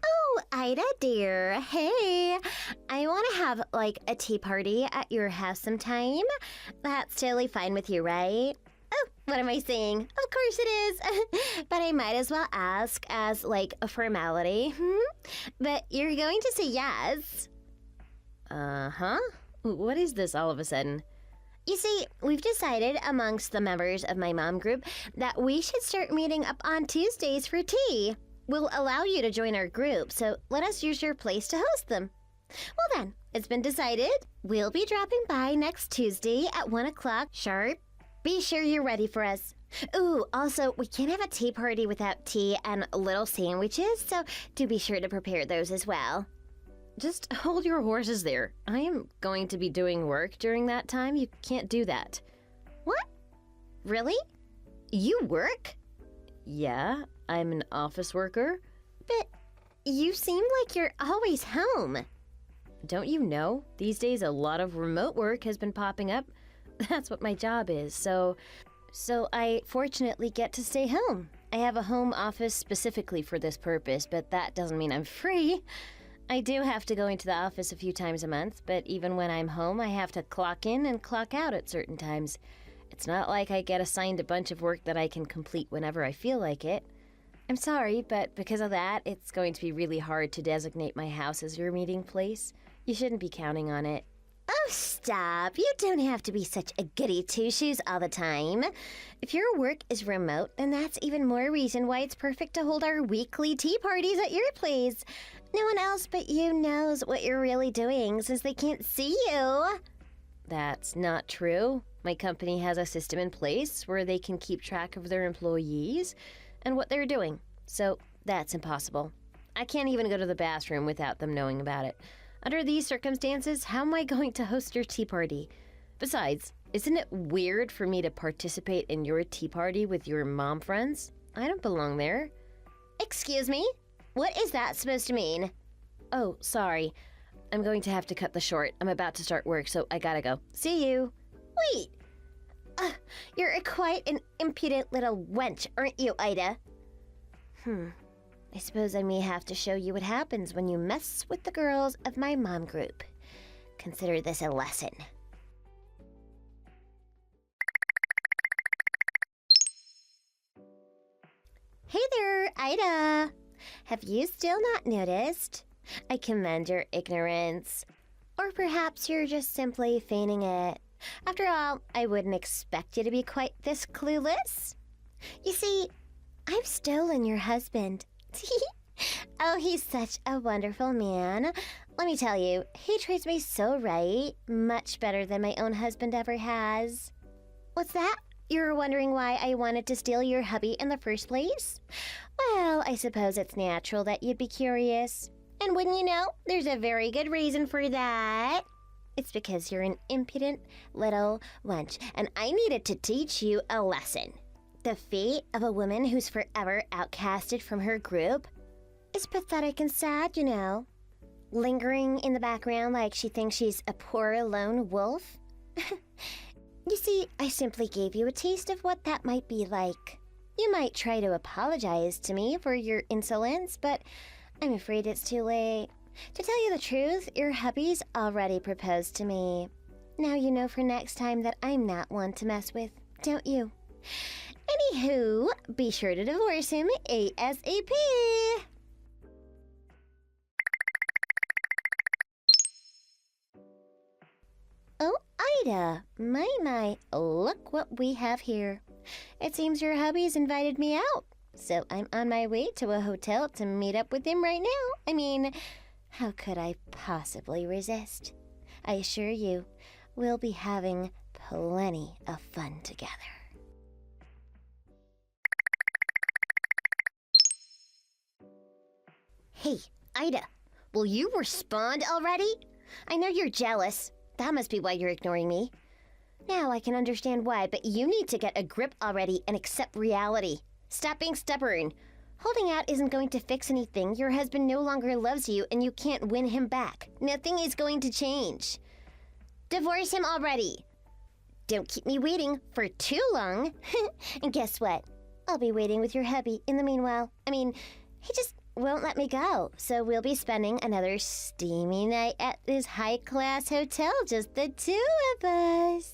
Oh, Ida dear, hey, I want to have like a tea party at your house sometime. That's totally fine with you, right? Oh, what am I saying? Of course it is. But I might as well ask as like a formality. But you're going to say yes. Uh-huh. What is this all of a sudden? You see, we've decided amongst the members of my mom group that we should start meeting up on Tuesdays for tea. We'll allow you to join our group, so let us use your place to host them. Well then, it's been decided. We'll be dropping by next Tuesday at 1 o'clock sharp. Be sure you're ready for us. Ooh, also, we can't have a tea party without tea and little sandwiches, so do be sure to prepare those as well. Just hold your horses there. I am going to be doing work during that time. You can't do that. What? Really? You work? Yeah, I'm an office worker. But you seem like you're always home. Don't you know? These days a lot of remote work has been popping up. That's what my job is, so I fortunately get to stay home. I have a home office specifically for this purpose, but that doesn't mean I'm free. I do have to go into the office a few times a month, but even when I'm home, I have to clock in and clock out at certain times. It's not like I get assigned a bunch of work that I can complete whenever I feel like it. I'm sorry, but because of that, it's going to be really hard to designate my house as your meeting place. You shouldn't be counting on it. Oh, stop. You don't have to be such a goody two-shoes all the time. If your work is remote, then that's even more reason why it's perfect to hold our weekly tea parties at your place. No one else but you knows what you're really doing since they can't see you. That's not true. My company has a system in place where they can keep track of their employees and what they're doing. So that's impossible. I can't even go to the bathroom without them knowing about it. Under these circumstances, how am I going to host your tea party? Besides, isn't it weird for me to participate in your tea party with your mom friends? I don't belong there. Excuse me? What is that supposed to mean? Oh, sorry. I'm going to have to cut this short. I'm about to start work, so I gotta go. See you. Wait. You're quite an impudent little wench, aren't you, Ida? I suppose I may have to show you what happens when you mess with the girls of my mom group. Consider this a lesson. Hey there, Ida. Have you still not noticed? I commend your ignorance. Or perhaps you're just simply feigning it. After all, I wouldn't expect you to be quite this clueless. You see, I've stolen your husband. Oh, he's such a wonderful man. Let me tell you, he treats me so right, much better than my own husband ever has. What's that? You're wondering why I wanted to steal your hubby in the first place? Well, I suppose it's natural that you'd be curious. And wouldn't you know, there's a very good reason for that. It's because you're an impudent little wench, and I needed to teach you a lesson. The fate of a woman who's forever outcasted from her group is pathetic and sad, you know. Lingering in the background like she thinks she's a poor lone wolf. You see, I simply gave you a taste of what that might be like. You might try to apologize to me for your insolence, but I'm afraid it's too late. To tell you the truth, your hubby's already proposed to me. Now you know for next time that I'm not one to mess with, don't you? Anywho, be sure to divorce him ASAP. Oh, Ida, my, look what we have here. It seems your hubby's invited me out, so I'm on my way to a hotel to meet up with him right now. I mean, how could I possibly resist? I assure you, we'll be having plenty of fun together. Hey, Ida, will you respond already? I know you're jealous. That must be why you're ignoring me. Now I can understand why, but you need to get a grip already and accept reality. Stop being stubborn. Holding out isn't going to fix anything. Your husband no longer loves you and you can't win him back. Nothing is going to change. Divorce him already. Don't keep me waiting for too long. And guess what? I'll be waiting with your hubby in the meanwhile. I mean, he just won't let me go. So we'll be spending another steamy night at this high-class hotel, just the two of us.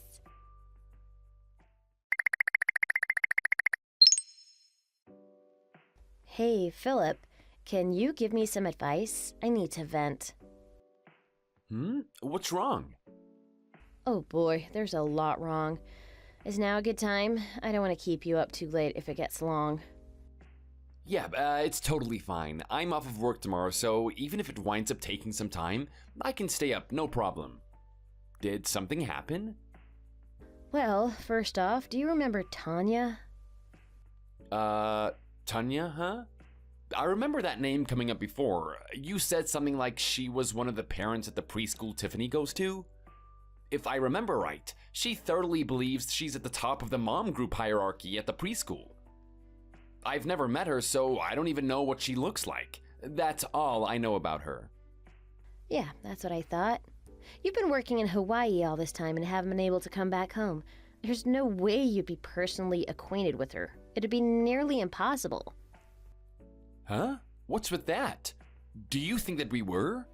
Hey, Phillip, can you give me some advice? I need to vent. What's wrong? Oh boy, there's a lot wrong. Is now a good time? I don't want to keep you up too late if it gets long. Yeah, it's totally fine. I'm off of work tomorrow, so even if it winds up taking some time, I can stay up, no problem. Did something happen? Well, first off, do you remember Tanya? Tanya, huh? I remember that name coming up before. You said something like she was one of the parents at the preschool Tiffany goes to? If I remember right, she thoroughly believes she's at the top of the mom group hierarchy at the preschool. I've never met her, so I don't even know what she looks like. That's all I know about her. Yeah, that's what I thought. You've been working in Hawaii all this time and haven't been able to come back home. There's no way you'd be personally acquainted with her. It'd be nearly impossible. Huh? What's with that? Do you think that we were?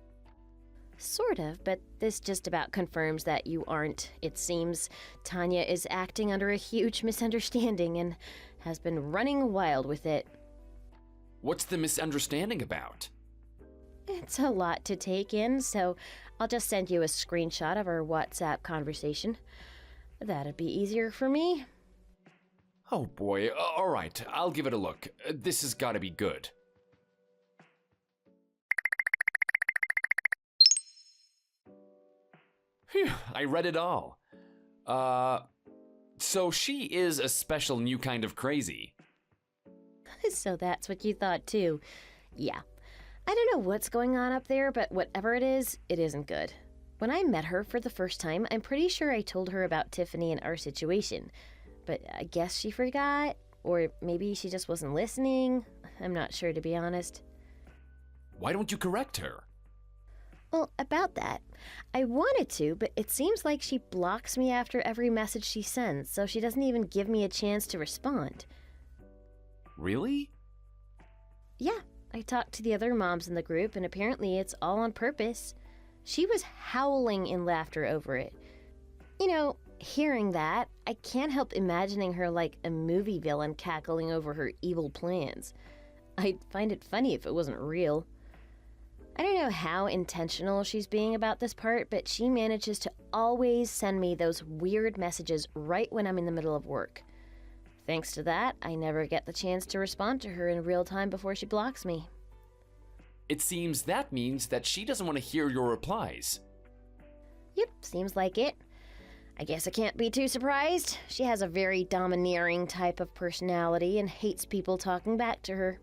Sort of, but this just about confirms that you aren't. It seems Tanya is acting under a huge misunderstanding and has been running wild with it. What's the misunderstanding about? It's a lot to take in, so I'll just send you a screenshot of our WhatsApp conversation. That'd be easier for me. Oh boy, alright, I'll give it a look. This has gotta be good. Phew, I read it all. So she is a special new kind of crazy. So that's what you thought too. Yeah. I don't know what's going on up there, but whatever it isn't good. When I met her for the first time, I'm pretty sure I told her about Tiffany and our situation. But I guess she forgot, or maybe she just wasn't listening. I'm not sure, to be honest. Why don't you correct her? Well, about that, I wanted to, but it seems like she blocks me after every message she sends, so she doesn't even give me a chance to respond. Really? Yeah, I talked to the other moms in the group, and apparently it's all on purpose. She was howling in laughter over it. You know, hearing that, I can't help imagining her like a movie villain cackling over her evil plans. I'd find it funny if it wasn't real. I don't know how intentional she's being about this part, but she manages to always send me those weird messages right when I'm in the middle of work. Thanks to that, I never get the chance to respond to her in real time before she blocks me. It seems that means that she doesn't want to hear your replies. Yep, seems like it. I guess I can't be too surprised. She has a very domineering type of personality and hates people talking back to her.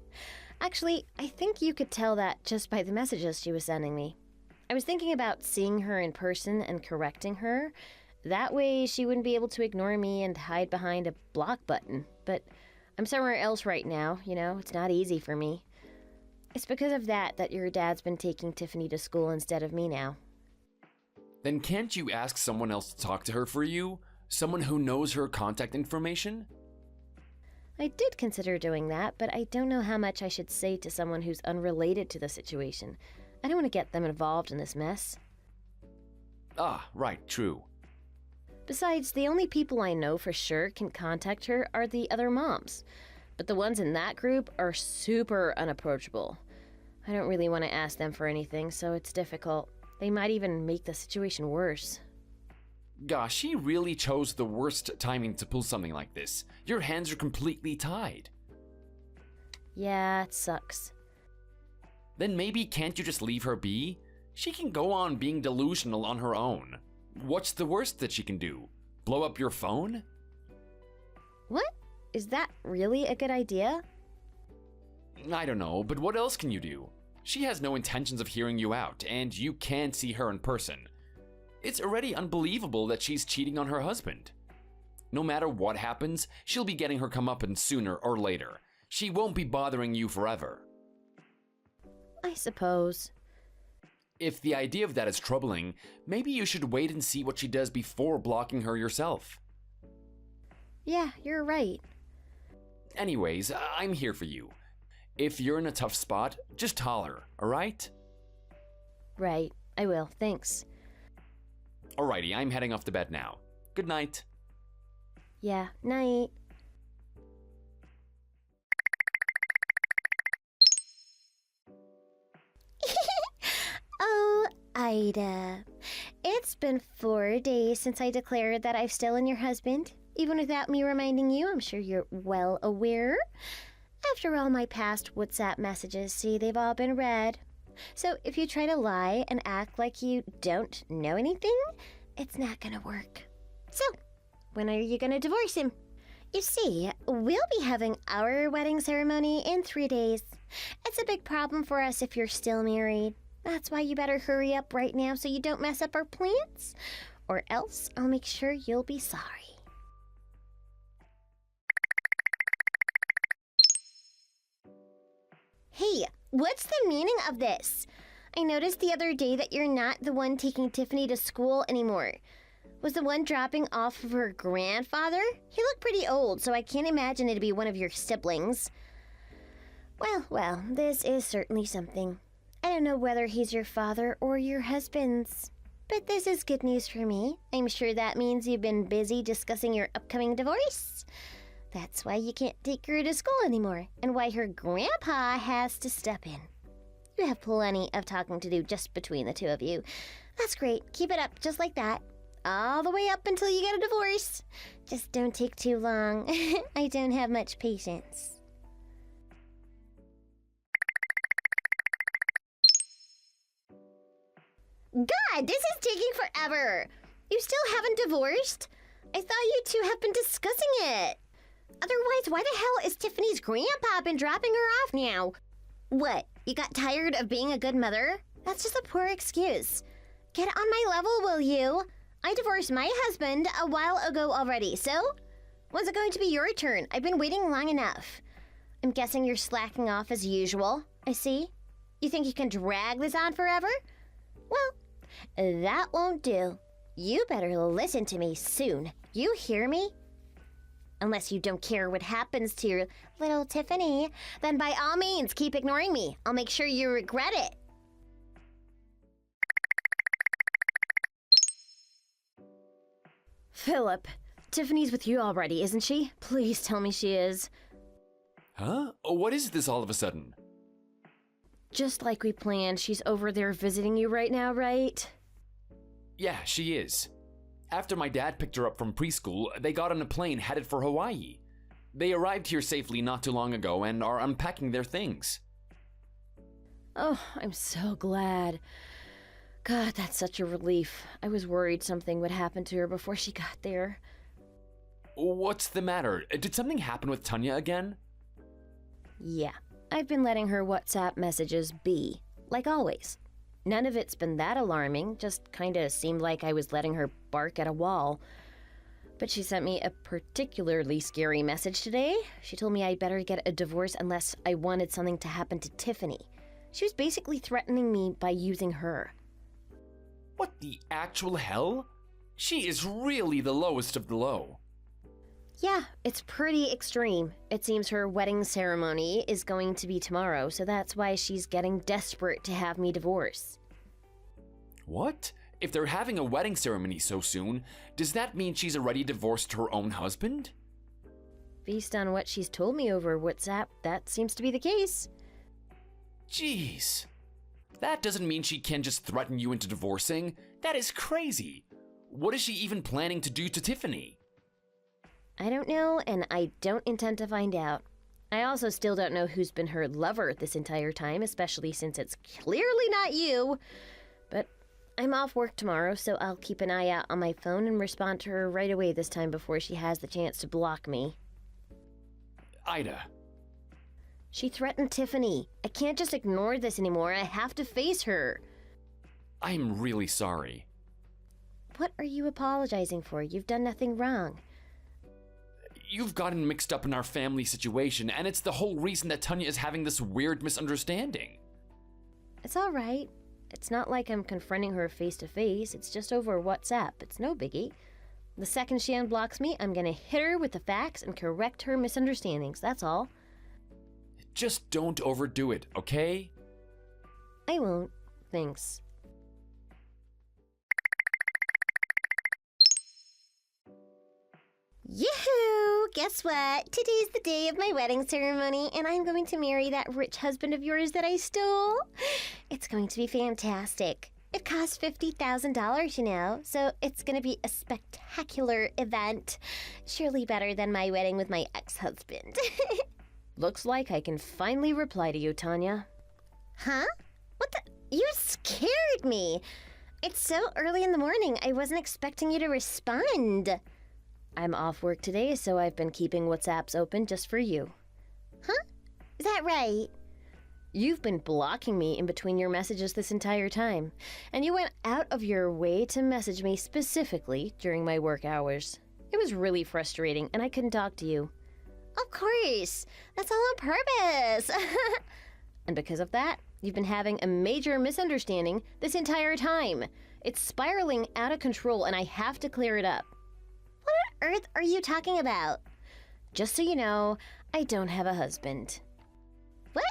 Actually, I think you could tell that just by the messages she was sending me. I was thinking about seeing her in person and correcting her. That way she wouldn't be able to ignore me and hide behind a block button. But I'm somewhere else right now, you know, it's not easy for me. It's because of that your dad's been taking Tiffany to school instead of me now. Then can't you ask someone else to talk to her for you? Someone who knows her contact information? I did consider doing that, but I don't know how much I should say to someone who's unrelated to the situation. I don't want to get them involved in this mess. Ah, right, true. Besides, the only people I know for sure can contact her are the other moms. But the ones in that group are super unapproachable. I don't really want to ask them for anything, so it's difficult. They might even make the situation worse. Gosh, she really chose the worst timing to pull something like this. Your hands are completely tied. Yeah, it sucks. Then maybe can't you just leave her be? She can go on being delusional on her own. What's the worst that she can do? Blow up your phone? What? Is that really a good idea? I don't know, but what else can you do? She has no intentions of hearing you out, and you can't see her in person. It's already unbelievable that she's cheating on her husband. No matter what happens, she'll be getting her comeuppance sooner or later. She won't be bothering you forever. I suppose. If the idea of that is troubling, maybe you should wait and see what she does before blocking her yourself. Yeah, you're right. Anyways, I'm here for you. If you're in a tough spot, just holler, alright? Right, I will, thanks. Alrighty, I'm heading off to bed now. Good night. Yeah, night. Oh, Ida. It's been 4 days since I declared that I've stolen your husband. Even without me reminding you, I'm sure you're well aware. After all, my past WhatsApp messages, see, they've all been read. So if you try to lie and act like you don't know anything, it's not gonna work. So, when are you gonna divorce him? You see, we'll be having our wedding ceremony in 3 days. It's a big problem for us if you're still married. That's why you better hurry up right now so you don't mess up our plans. Or else I'll make sure you'll be sorry. Hey, what's the meaning of this? I noticed the other day that you're not the one taking Tiffany to school anymore. Was the one dropping off of her grandfather? He looked pretty old, so I can't imagine it'd be one of your siblings. Well, this is certainly something. I don't know whether he's your father or your husband's. But this is good news for me. I'm sure that means you've been busy discussing your upcoming divorce. That's why you can't take her to school anymore, and why her grandpa has to step in. You have plenty of talking to do just between the two of you. That's great. Keep it up just like that. All the way up until you get a divorce. Just don't take too long. I don't have much patience. God, this is taking forever. You still haven't divorced? I thought you two have been discussing it. Otherwise, why the hell is Tiffany's grandpa been dropping her off now? What, you got tired of being a good mother? That's just a poor excuse. Get on my level, will you? I divorced my husband a while ago already, so? When's it going to be your turn? I've been waiting long enough. I'm guessing you're slacking off as usual. I see. You think you can drag this on forever? Well, that won't do. You better listen to me soon. You hear me? Unless you don't care what happens to your little Tiffany, then by all means, keep ignoring me. I'll make sure you regret it. Phillip, Tiffany's with you already, isn't she? Please tell me she is. Huh? What is this all of a sudden? Just like we planned, she's over there visiting you right now, right? Yeah, she is. After my dad picked her up from preschool, they got on a plane headed for Hawaii. They arrived here safely not too long ago and are unpacking their things. Oh, I'm so glad. God, that's such a relief. I was worried something would happen to her before she got there. What's the matter? Did something happen with Tanya again? Yeah, I've been letting her WhatsApp messages be, like always. None of it's been that alarming, just kinda seemed like I was letting her bark at a wall. But she sent me a particularly scary message today. She told me I'd better get a divorce unless I wanted something to happen to Tiffany. She was basically threatening me by using her. What the actual hell? She is really the lowest of the low. Yeah, it's pretty extreme. It seems her wedding ceremony is going to be tomorrow, so that's why she's getting desperate to have me divorce. What? If they're having a wedding ceremony so soon, does that mean she's already divorced her own husband? Based on what she's told me over WhatsApp, that seems to be the case. Jeez. That doesn't mean she can just threaten you into divorcing. That is crazy. What is she even planning to do to Tiffany? I don't know, and I don't intend to find out. I also still don't know who's been her lover this entire time, especially since it's clearly not you. But I'm off work tomorrow, so I'll keep an eye out on my phone and respond to her right away this time before she has the chance to block me. Ida. She threatened Tiffany. I can't just ignore this anymore. I have to face her. I'm really sorry. What are you apologizing for? You've done nothing wrong. You've gotten mixed up in our family situation, and it's the whole reason that Tanya is having this weird misunderstanding. It's all right. It's not like I'm confronting her face to face. It's just over WhatsApp. It's no biggie. The second she unblocks me, I'm gonna hit her with the facts and correct her misunderstandings. That's all. Just don't overdo it, okay? I won't. Thanks. Yoo-hoo! Guess what? Today's the day of my wedding ceremony, and I'm going to marry that rich husband of yours that I stole. It's going to be fantastic. It cost $50,000, you know, so it's going to be a spectacular event. Surely better than my wedding with my ex-husband. Looks like I can finally reply to you, Tanya. Huh? What the? You scared me. It's so early in the morning. I wasn't expecting you to respond. I'm off work today, so I've been keeping WhatsApps open just for you. Huh? Is that right? You've been blocking me in between your messages this entire time, and you went out of your way to message me specifically during my work hours. It was really frustrating, and I couldn't talk to you. Of course. That's all on purpose. And because of that, you've been having a major misunderstanding this entire time. It's spiraling out of control, and I have to clear it up. What on earth are you talking about? Just so you know, I don't have a husband. What?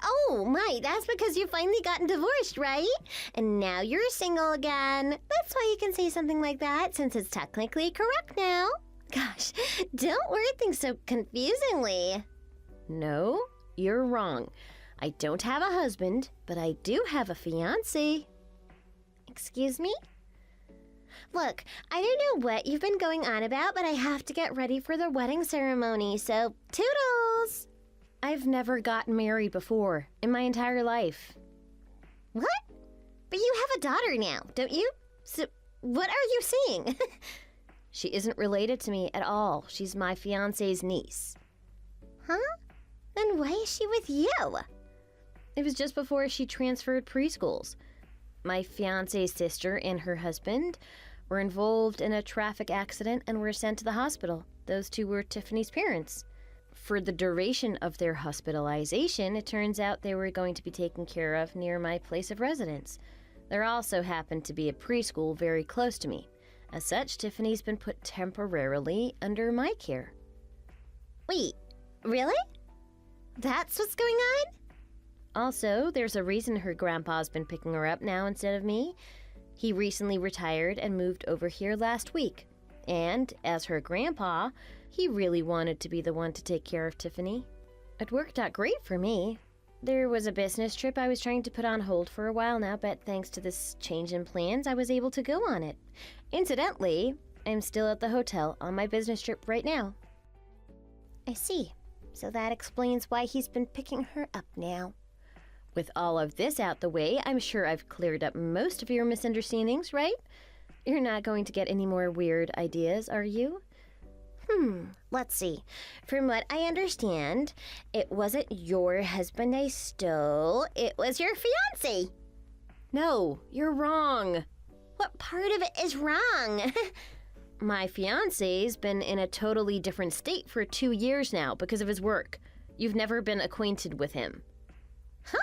Oh, my, that's because you've finally gotten divorced, right? And now you're single again. That's why you can say something like that, since it's technically correct now. Gosh, don't word things so confusingly. No, you're wrong. I don't have a husband, but I do have a fiancé. Excuse me? Look, I don't know what you've been going on about, but I have to get ready for the wedding ceremony, so toodles! I've never gotten married before in my entire life. What? But you have a daughter now, don't you? So, what are you saying? She isn't related to me at all. She's my fiancé's niece. Huh? Then why is she with you? It was just before she transferred preschools. My fiancé's sister and her husband were involved in a traffic accident and were sent to the hospital. Those two were Tiffany's parents. For the duration of their hospitalization, it turns out they were going to be taken care of near my place of residence. There also happened to be a preschool very close to me. As such, Tiffany's been put temporarily under my care. Wait, really? That's what's going on? Also, there's a reason her grandpa's been picking her up now instead of me. He recently retired and moved over here last week. And, as her grandpa, he really wanted to be the one to take care of Tiffany. It worked out great for me. There was a business trip I was trying to put on hold for a while now, but thanks to this change in plans, I was able to go on it. Incidentally, I'm still at the hotel on my business trip right now. I see. So that explains why he's been picking her up now. With all of this out the way, I'm sure I've cleared up most of your misunderstandings, right? You're not going to get any more weird ideas, are you? Let's see. From what I understand, it wasn't your husband I stole, it was your fiancé. No, you're wrong. What part of it is wrong? My fiancé's been in a totally different state for 2 years now because of his work. You've never been acquainted with him. Huh?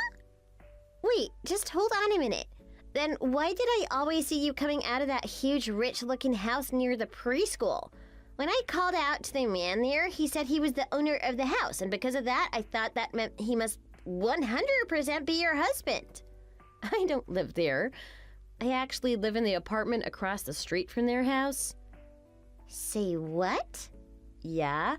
Wait, just hold on a minute. Then why did I always see you coming out of that huge rich-looking house near the preschool? When I called out to the man there, he said he was the owner of the house, and because of that, I thought that meant he must 100% be your husband. I don't live there. I actually live in the apartment across the street from their house. Say what? Yeah.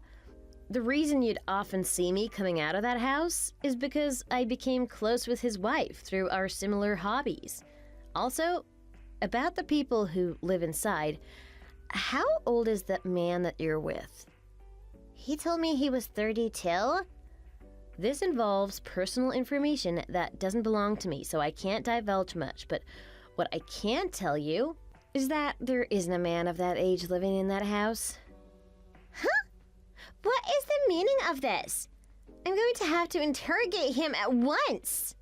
The reason you'd often see me coming out of that house is because I became close with his wife through our similar hobbies. Also, about the people who live inside, how old is that man that you're with? He told me he was 32. This involves personal information that doesn't belong to me, so I can't divulge much, but what I can tell you is that there isn't a man of that age living in that house. Huh? What is the meaning of this? I'm going to have to interrogate him at once.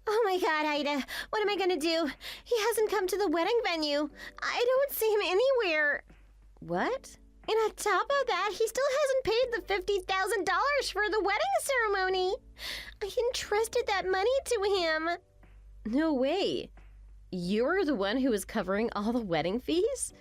Oh my god, Ida, what am I gonna do? He hasn't come to the wedding venue. I don't see him anywhere. What? And on top of that, he still hasn't paid the $50,000 for the wedding ceremony. I entrusted that money to him. No way. You're the one who was covering all the wedding fees?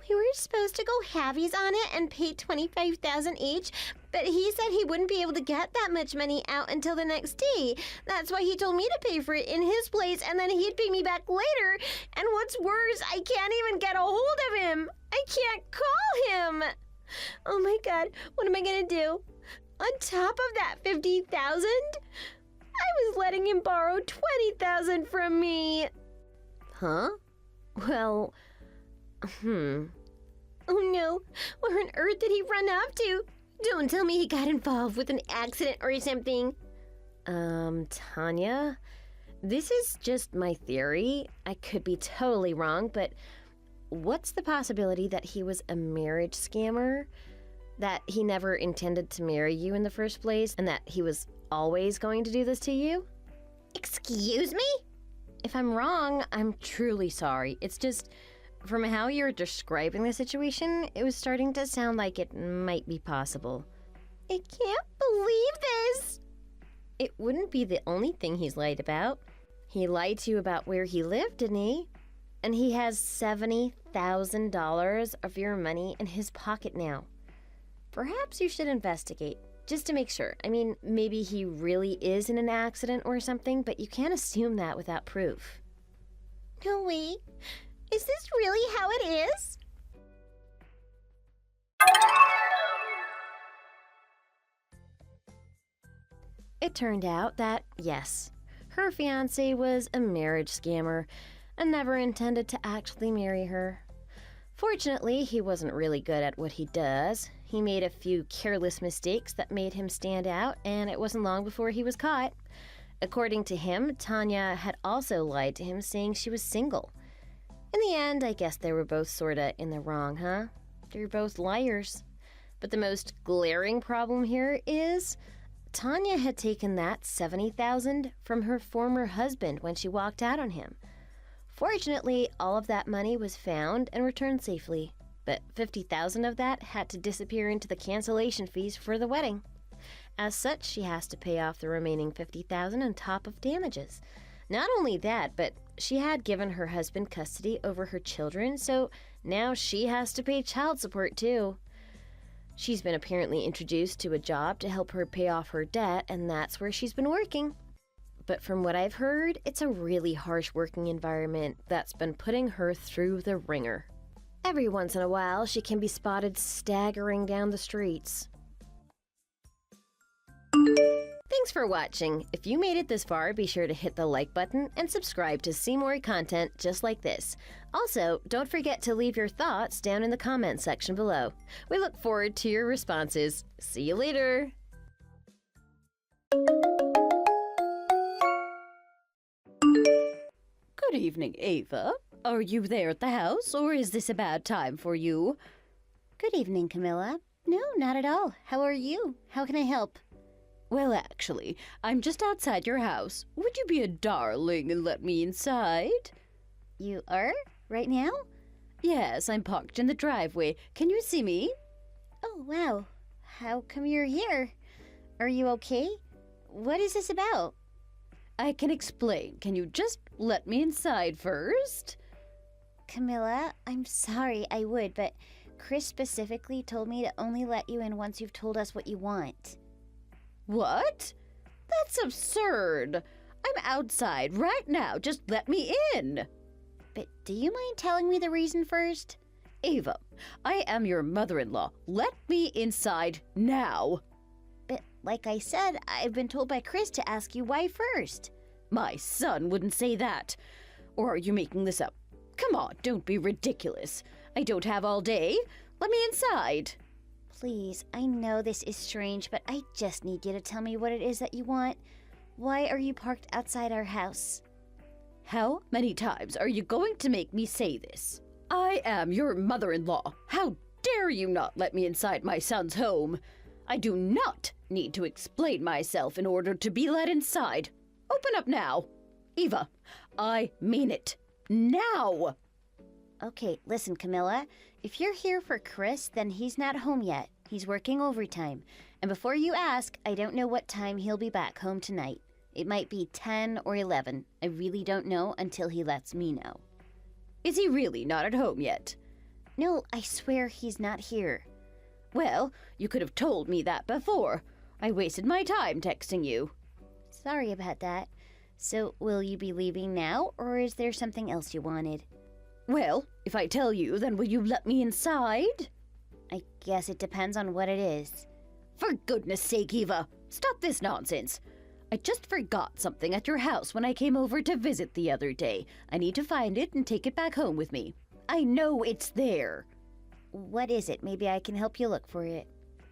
We were supposed to go halvies on it and pay $25,000 each, but he said he wouldn't be able to get that much money out until the next day. That's why he told me to pay for it in his place, and then he'd pay me back later. And what's worse, I can't even get a hold of him. I can't call him. Oh my god, what am I gonna do? On top of that $50,000, I was letting him borrow $20,000 from me. Huh? Well, Oh no, where on earth did he run off to? Don't tell me he got involved with an accident or something. Tanya, this is just my theory. I could be totally wrong, but what's the possibility that he was a marriage scammer? That he never intended to marry you in the first place, and that he was always going to do this to you? Excuse me? If I'm wrong, I'm truly sorry. It's just, from how you're describing the situation, it was starting to sound like it might be possible. I can't believe this. It wouldn't be the only thing he's lied about. He lied to you about where he lived, didn't he? And he has $70,000 of your money in his pocket now. Perhaps you should investigate, just to make sure. I mean, maybe he really is in an accident or something, but you can't assume that without proof. No way. Is this really how it is? It turned out that, yes, her fiancé was a marriage scammer and never intended to actually marry her. Fortunately, he wasn't really good at what he does. He made a few careless mistakes that made him stand out, and it wasn't long before he was caught. According to him, Tanya had also lied to him, saying she was single. In the end, I guess they were both sorta in the wrong, huh? They're both liars. But the most glaring problem here is Tanya had taken that $70,000 from her former husband when she walked out on him. Fortunately, all of that money was found and returned safely, but $50,000 of that had to disappear into the cancellation fees for the wedding. As such, she has to pay off the remaining $50,000 on top of damages. Not only that, but she had given her husband custody over her children, so now she has to pay child support too. She's been apparently introduced to a job to help her pay off her debt, and that's where she's been working. But from what I've heard, it's a really harsh working environment that's been putting her through the ringer. Every once in a while, she can be spotted staggering down the streets. Thanks for watching. If you made it this far, be sure to hit the like button and subscribe to see more content just like this. Also, don't forget to leave your thoughts down in the comment section below. We look forward to your responses. See you later! Good evening, Ava. Are you there at the house, or is this a bad time for you? Good evening, Camilla. No, not at all. How are you? How can I help? Well, actually, I'm just outside your house. Would you be a darling and let me inside? You are? Right now? Yes, I'm parked in the driveway. Can you see me? Oh, wow. How come you're here? Are you okay? What is this about? I can explain. Can you just let me inside first? Camilla, I'm sorry, I would, but Chris specifically told me to only let you in once you've told us what you want. What? That's absurd. I'm outside right now. Just let me in. But do you mind telling me the reason first? Ava, I am your mother-in-law. Let me inside now. But like I said, I've been told by Chris to ask you why first. My son wouldn't say that. Or are you making this up? Come on, don't be ridiculous. I don't have all day. Let me inside. Please, I know this is strange, but I just need you to tell me what it is that you want. Why are you parked outside our house? How many times are you going to make me say this? I am your mother-in-law. How dare you not let me inside my son's home? I do not need to explain myself in order to be let inside. Open up now. Eva, I mean it. Now! Okay, listen, Camilla. If you're here for Chris, then he's not home yet. He's working overtime. And before you ask, I don't know what time he'll be back home tonight. It might be 10 or 11. I really don't know until he lets me know. Is he really not at home yet? No, I swear he's not here. Well, you could have told me that before. I wasted my time texting you. Sorry about that. So, will you be leaving now, or is there something else you wanted? Well, if I tell you, then will you let me inside? I guess it depends on what it is. For goodness sake, Eva, stop this nonsense. I just forgot something at your house when I came over to visit the other day. I need to find it and take it back home with me. I know it's there. What is it? Maybe I can help you look for it.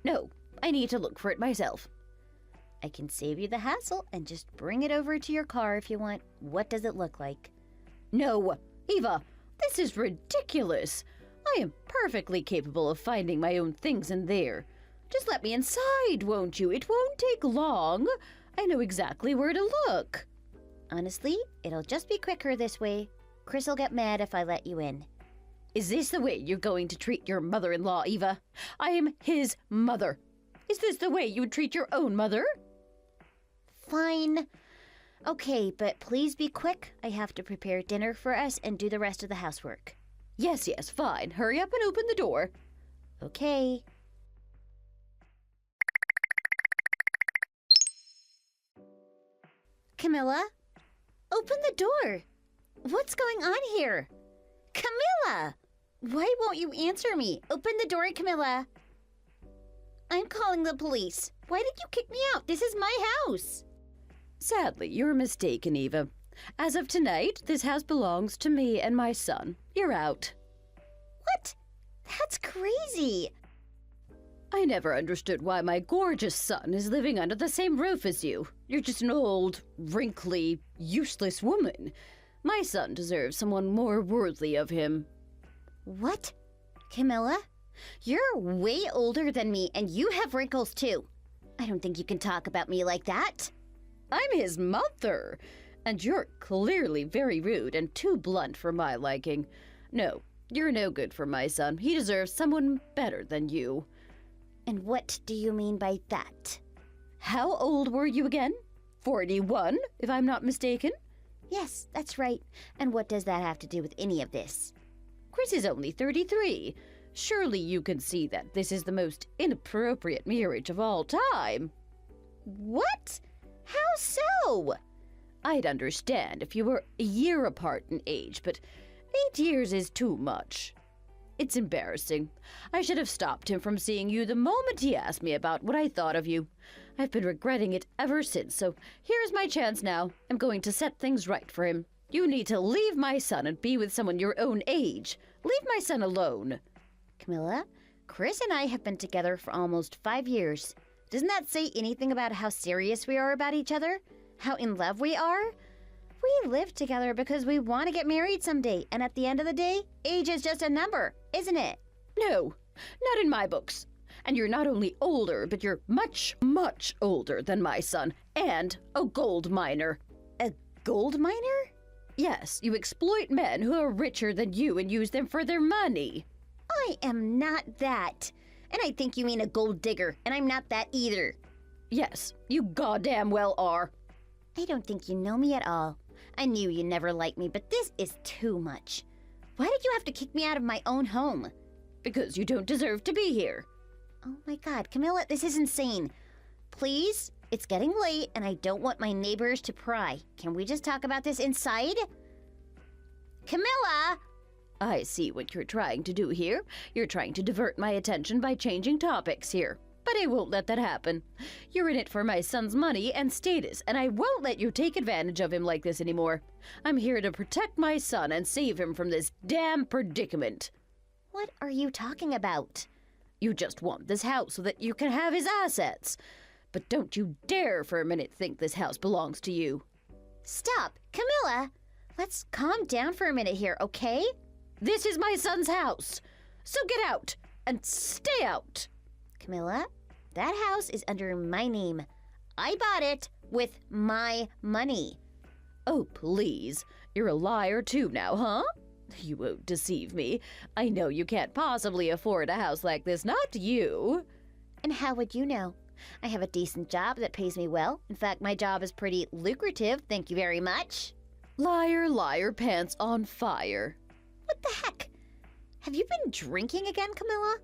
No, I need to look for it myself. I can save you the hassle and just bring it over to your car if you want. What does it look like? No, Eva, this is ridiculous. I am perfectly capable of finding my own things in there. Just let me inside, won't you? It won't take long. I know exactly where to look. Honestly, it'll just be quicker this way. Chris will get mad if I let you in. Is this the way you're going to treat your mother-in-law, Eva? I am his mother. Is this the way you would treat your own mother? Fine. Okay, but please be quick. I have to prepare dinner for us and do the rest of the housework. Yes, fine. Hurry up and open the door. Okay. Camilla, open the door. What's going on here? Camilla! Why won't you answer me? Open the door, Camilla. I'm calling the police. Why did you kick me out? This is my house. Sadly, you're mistaken, Eva. As of tonight, this house belongs to me and my son. You're out. What? That's crazy. I never understood why my gorgeous son is living under the same roof as you. You're just an old, wrinkly, useless woman. My son deserves someone more worthy of him. What? Camilla? You're way older than me, and you have wrinkles too. I don't think you can talk about me like that. I'm his mother, and you're clearly very rude and too blunt for my liking. No, you're no good for my son. He deserves someone better than you. And what do you mean by that? How old were you again? 41, if I'm not mistaken? Yes, that's right. And what does that have to do with any of this? Chris is only 33. Surely you can see that this is the most inappropriate marriage of all time. What? How so? I'd understand if you were a year apart in age, but 8 years is too much. It's embarrassing. I should have stopped him from seeing you the moment he asked me about what I thought of you. I've been regretting it ever since, so here's my chance now. I'm going to set things right for him. You need to leave my son and be with someone your own age. Leave my son alone. Camilla, Chris and I have been together for almost 5 years. Doesn't that say anything about how serious we are about each other? How in love we are? We live together because we want to get married someday, and at the end of the day, age is just a number, isn't it? No, not in my books. And you're not only older, but you're much, much older than my son, and a gold miner. A gold miner? Yes, you exploit men who are richer than you and use them for their money. I am not that. And I think you mean a gold digger, and I'm not that either. Yes, you goddamn well are. I don't think you know me at all. I knew you never liked me, but this is too much. Why did you have to kick me out of my own home? Because you don't deserve to be here. Oh my god, Camilla, this is insane. Please, It's getting late and I don't want my neighbors to pry. Can we just talk about this inside? Camilla! I see what you're trying to do here. You're trying to divert my attention by changing topics here. But I won't let that happen. You're in it for my son's money and status, and I won't let you take advantage of him like this anymore. I'm here to protect my son and save him from this damn predicament. What are you talking about? You just want this house so that you can have his assets. But don't you dare for a minute think this house belongs to you. Stop! Camilla! Let's calm down for a minute here, okay? This is my son's house. So get out and stay out. Camilla, that house is under my name. I bought it with my money. Oh, please. You're a liar too now, huh? You won't deceive me. I know you can't possibly afford a house like this, not you. And how would you know? I have a decent job that pays me well. In fact, my job is pretty lucrative, thank you very much. Liar, liar, pants on fire. What the heck? Have you been drinking again, Camilla?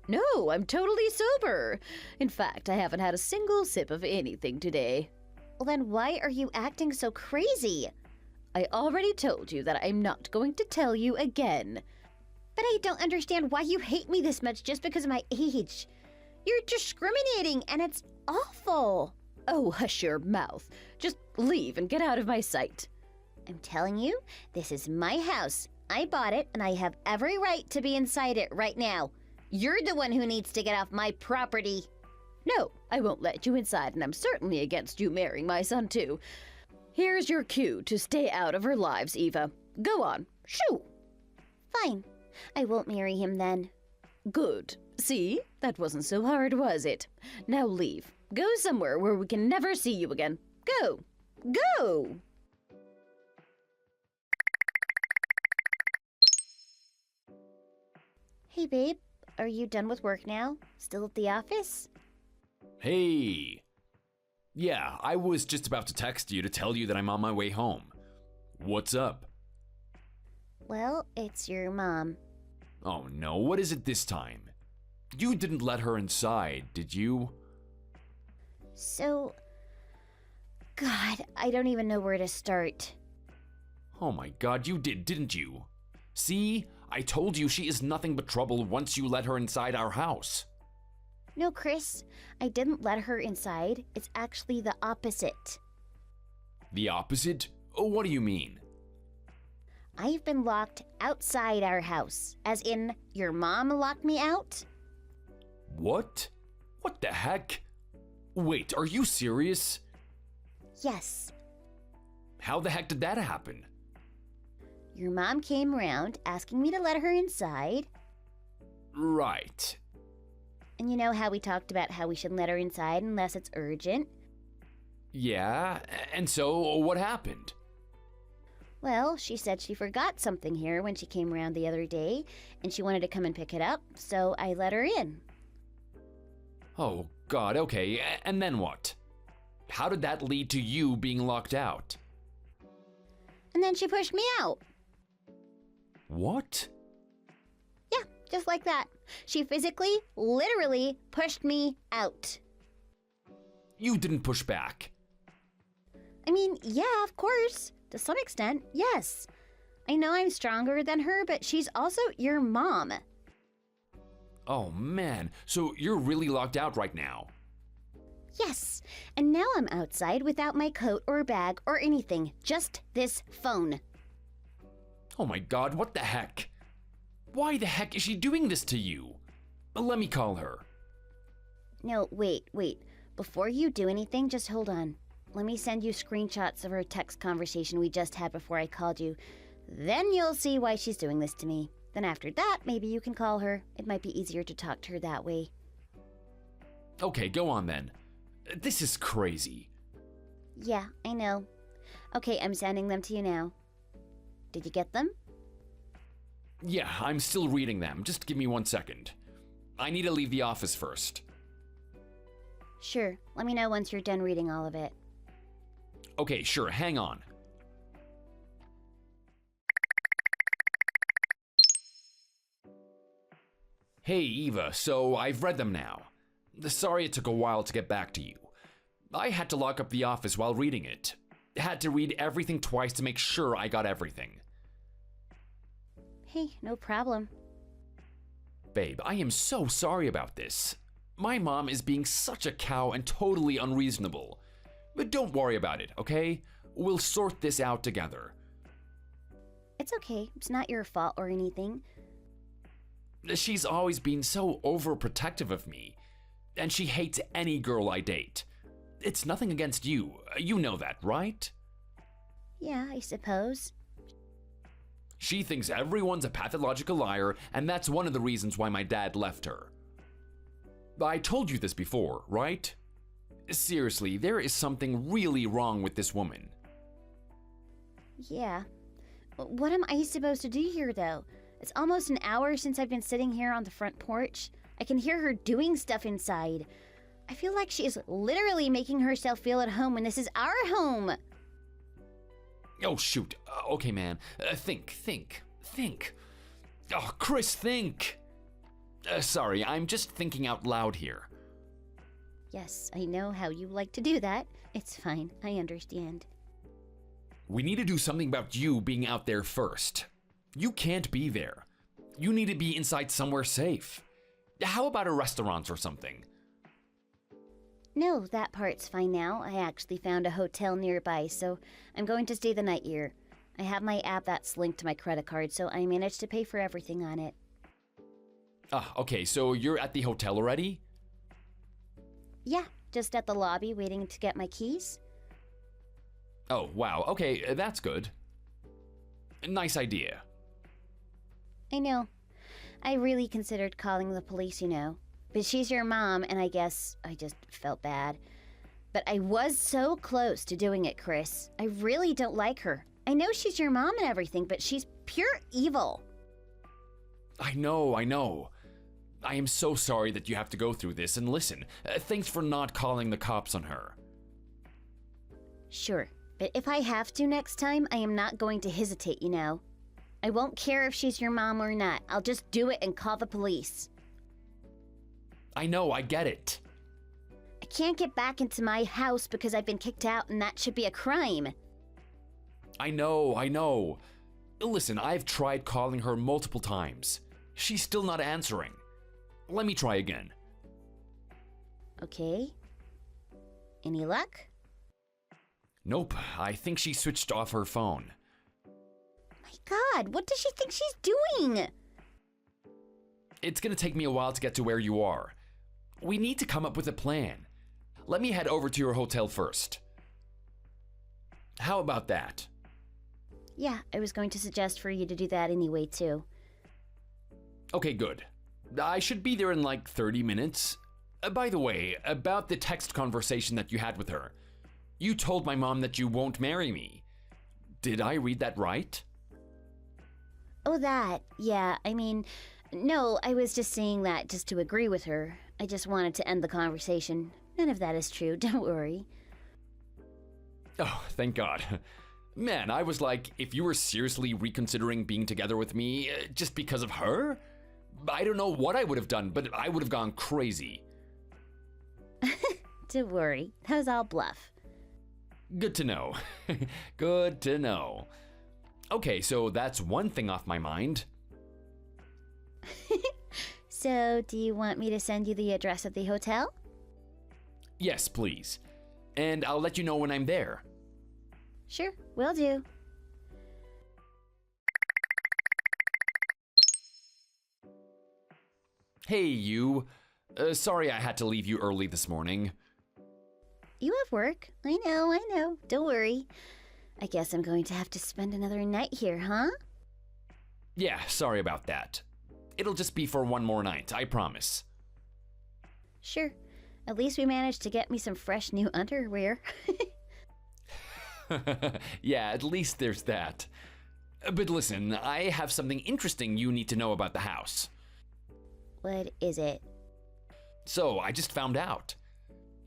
No, I'm totally sober. In fact, I haven't had a single sip of anything today. Well, then why are you acting so crazy? I already told you that I'm not going to tell you again. But I don't understand why you hate me this much just because of my age. You're discriminating, and it's awful. Oh, hush your mouth. Just leave and get out of my sight. I'm telling you, this is my house. I bought it, and I have every right to be inside it right now. You're the one who needs to get off my property. No, I won't let you inside, and I'm certainly against you marrying my son, too. Here's your cue to stay out of our lives, Eva. Go on, shoo! Fine. I won't marry him then. Good. See? That wasn't so hard, was it? Now leave. Go somewhere where we can never see you again. Go! Go! Hey, babe. Are you done with work now? Still at the office? Hey. Yeah, I was just about to text you to tell you that I'm on my way home. What's up? Well, it's your mom. Oh no, what is it this time? You didn't let her inside, did you? So... God, I don't even know where to start. Oh my god, you did, didn't you? See? I told you she is nothing but trouble once you let her inside our house. No, Chris, I didn't let her inside. It's actually the opposite. The opposite? Oh, what do you mean? I've been locked outside our house, as in your mom locked me out. What? What the heck? Wait, are you serious? Yes. How the heck did that happen? Your mom came around asking me to let her inside. Right. And you know how we talked about how we shouldn't let her inside unless it's urgent? Yeah, and so what happened? Well, she said she forgot something here when she came around the other day, and she wanted to come and pick it up, so I let her in. Oh god, okay, and then what? How did that lead to you being locked out? And then she pushed me out. What? Yeah, just like that. She physically, literally pushed me out. You didn't push back. I mean, yeah, of course. To some extent, yes. I know I'm stronger than her, but she's also your mom. Oh man, so you're really locked out right now. Yes, and now I'm outside without my coat or bag or anything, just this phone. Oh my god, what the heck? Why the heck is she doing this to you? Let me call her. No, wait. Before you do anything, just hold on. Let me send you screenshots of her text conversation we just had before I called you. Then you'll see why she's doing this to me. Then after that, maybe you can call her. It might be easier to talk to her that way. Okay, go on then. This is crazy. Yeah, I know. Okay, I'm sending them to you now. Did you get them? Yeah, I'm still reading them. Just give me 1 second. I need to leave the office first. Sure. Let me know once you're done reading all of it. Okay, sure, hang on. Hey, Eva, so I've read them now. Sorry it took a while to get back to you. I had to lock up the office while reading it. Had to read everything twice to make sure I got everything. Hey, no problem. Babe, I am so sorry about this. My mom is being such a cow and totally unreasonable. But don't worry about it, okay? We'll sort this out together. It's okay. It's not your fault or anything. She's always been so overprotective of me, and she hates any girl I date. It's nothing against you. You know that, right? Yeah, I suppose. She thinks everyone's a pathological liar, and that's one of the reasons why my dad left her. I told you this before, right? Seriously, there is something really wrong with this woman. Yeah. What am I supposed to do here, though? It's almost an hour since I've been sitting here on the front porch. I can hear her doing stuff inside. I feel like she is literally making herself feel at home when this is our home. Oh, shoot. Okay, man. Think. Oh, Chris, think. Sorry, I'm just thinking out loud here. Yes, I know how you like to do that. It's fine. I understand. We need to do something about you being out there first. You can't be there. You need to be inside somewhere safe. How about a restaurant or something? No, that part's fine now. I actually found a hotel nearby, so I'm going to stay the night here. I have my app that's linked to my credit card, so I managed to pay for everything on it. Ah, okay, so you're at the hotel already? Yeah, just at the lobby waiting to get my keys. Oh, wow, okay, that's good. Nice idea. I know. I really considered calling the police, you know. But she's your mom, and I guess I just felt bad. But I was so close to doing it, Chris. I really don't like her. I know she's your mom and everything, but she's pure evil. I know. I am so sorry that you have to go through this, and listen, thanks for not calling the cops on her. Sure, but if I have to next time, I am not going to hesitate, you know. I won't care if she's your mom or not. I'll just do it and call the police. I know, I get it. I can't get back into my house because I've been kicked out, and that should be a crime. I know. Listen, I've tried calling her multiple times. She's still not answering. Let me try again. Okay. Any luck? Nope, I think she switched off her phone. My God, what does she think she's doing? It's gonna take me a while to get to where you are. We need to come up with a plan. Let me head over to your hotel first. How about that? Yeah, I was going to suggest for you to do that anyway, too. Okay, good. I should be there in like 30 minutes. By the way, about the text conversation that you had with her. You told my mom that you won't marry me. Did I read that right? Oh, that. Yeah, I mean, no, I was just saying that just to agree with her. I just wanted to end the conversation. None of that is true, don't worry. Oh, thank God. Man, I was like, if you were seriously reconsidering being together with me just because of her, I don't know what I would have done, but I would have gone crazy. Don't worry, that was all bluff. Good to know. Good to know. Okay, so that's one thing off my mind. So, do you want me to send you the address of the hotel? Yes, please. And I'll let you know when I'm there. Sure, will do. Hey, you. Sorry I had to leave you early this morning. You have work. I know. Don't worry. I guess I'm going to have to spend another night here, huh? Yeah, sorry about that. It'll just be for one more night, I promise. Sure. At least we managed to get me some fresh new underwear. Yeah, at least there's that. But listen, I have something interesting you need to know about the house. What is it? So, I just found out.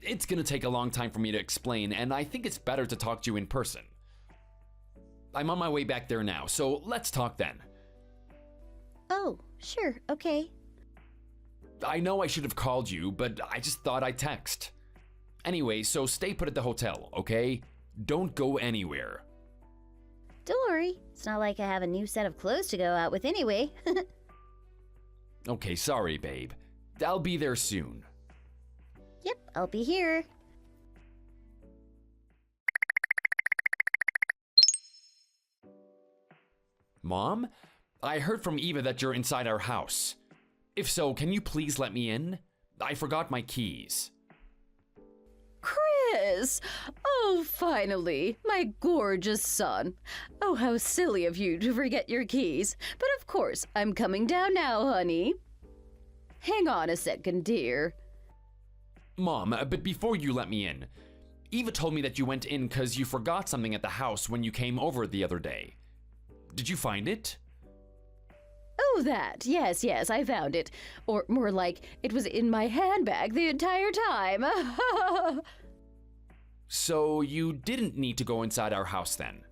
It's gonna take a long time for me to explain, and I think it's better to talk to you in person. I'm on my way back there now, so let's talk then. Oh, sure, okay. I know I should have called you, but I just thought I'd text. Anyway, so stay put at the hotel, okay? Don't go anywhere. Don't worry, it's not like I have a new set of clothes to go out with anyway. Okay, sorry, babe. I'll be there soon. Yep, I'll be here. Mom, I heard from Eva that you're inside our house. If so, can you please let me in? I forgot my keys. Chris! Oh, finally, my gorgeous son. Oh, how silly of you to forget your keys. But of course, I'm coming down now, honey. Hang on a second, dear. Mom, but before you let me in, Eva told me that you went in because you forgot something at the house when you came over the other day. Did you find it? Oh, that. Yes, I found it. Or more like, it was in my handbag the entire time. So you didn't need to go inside our house then?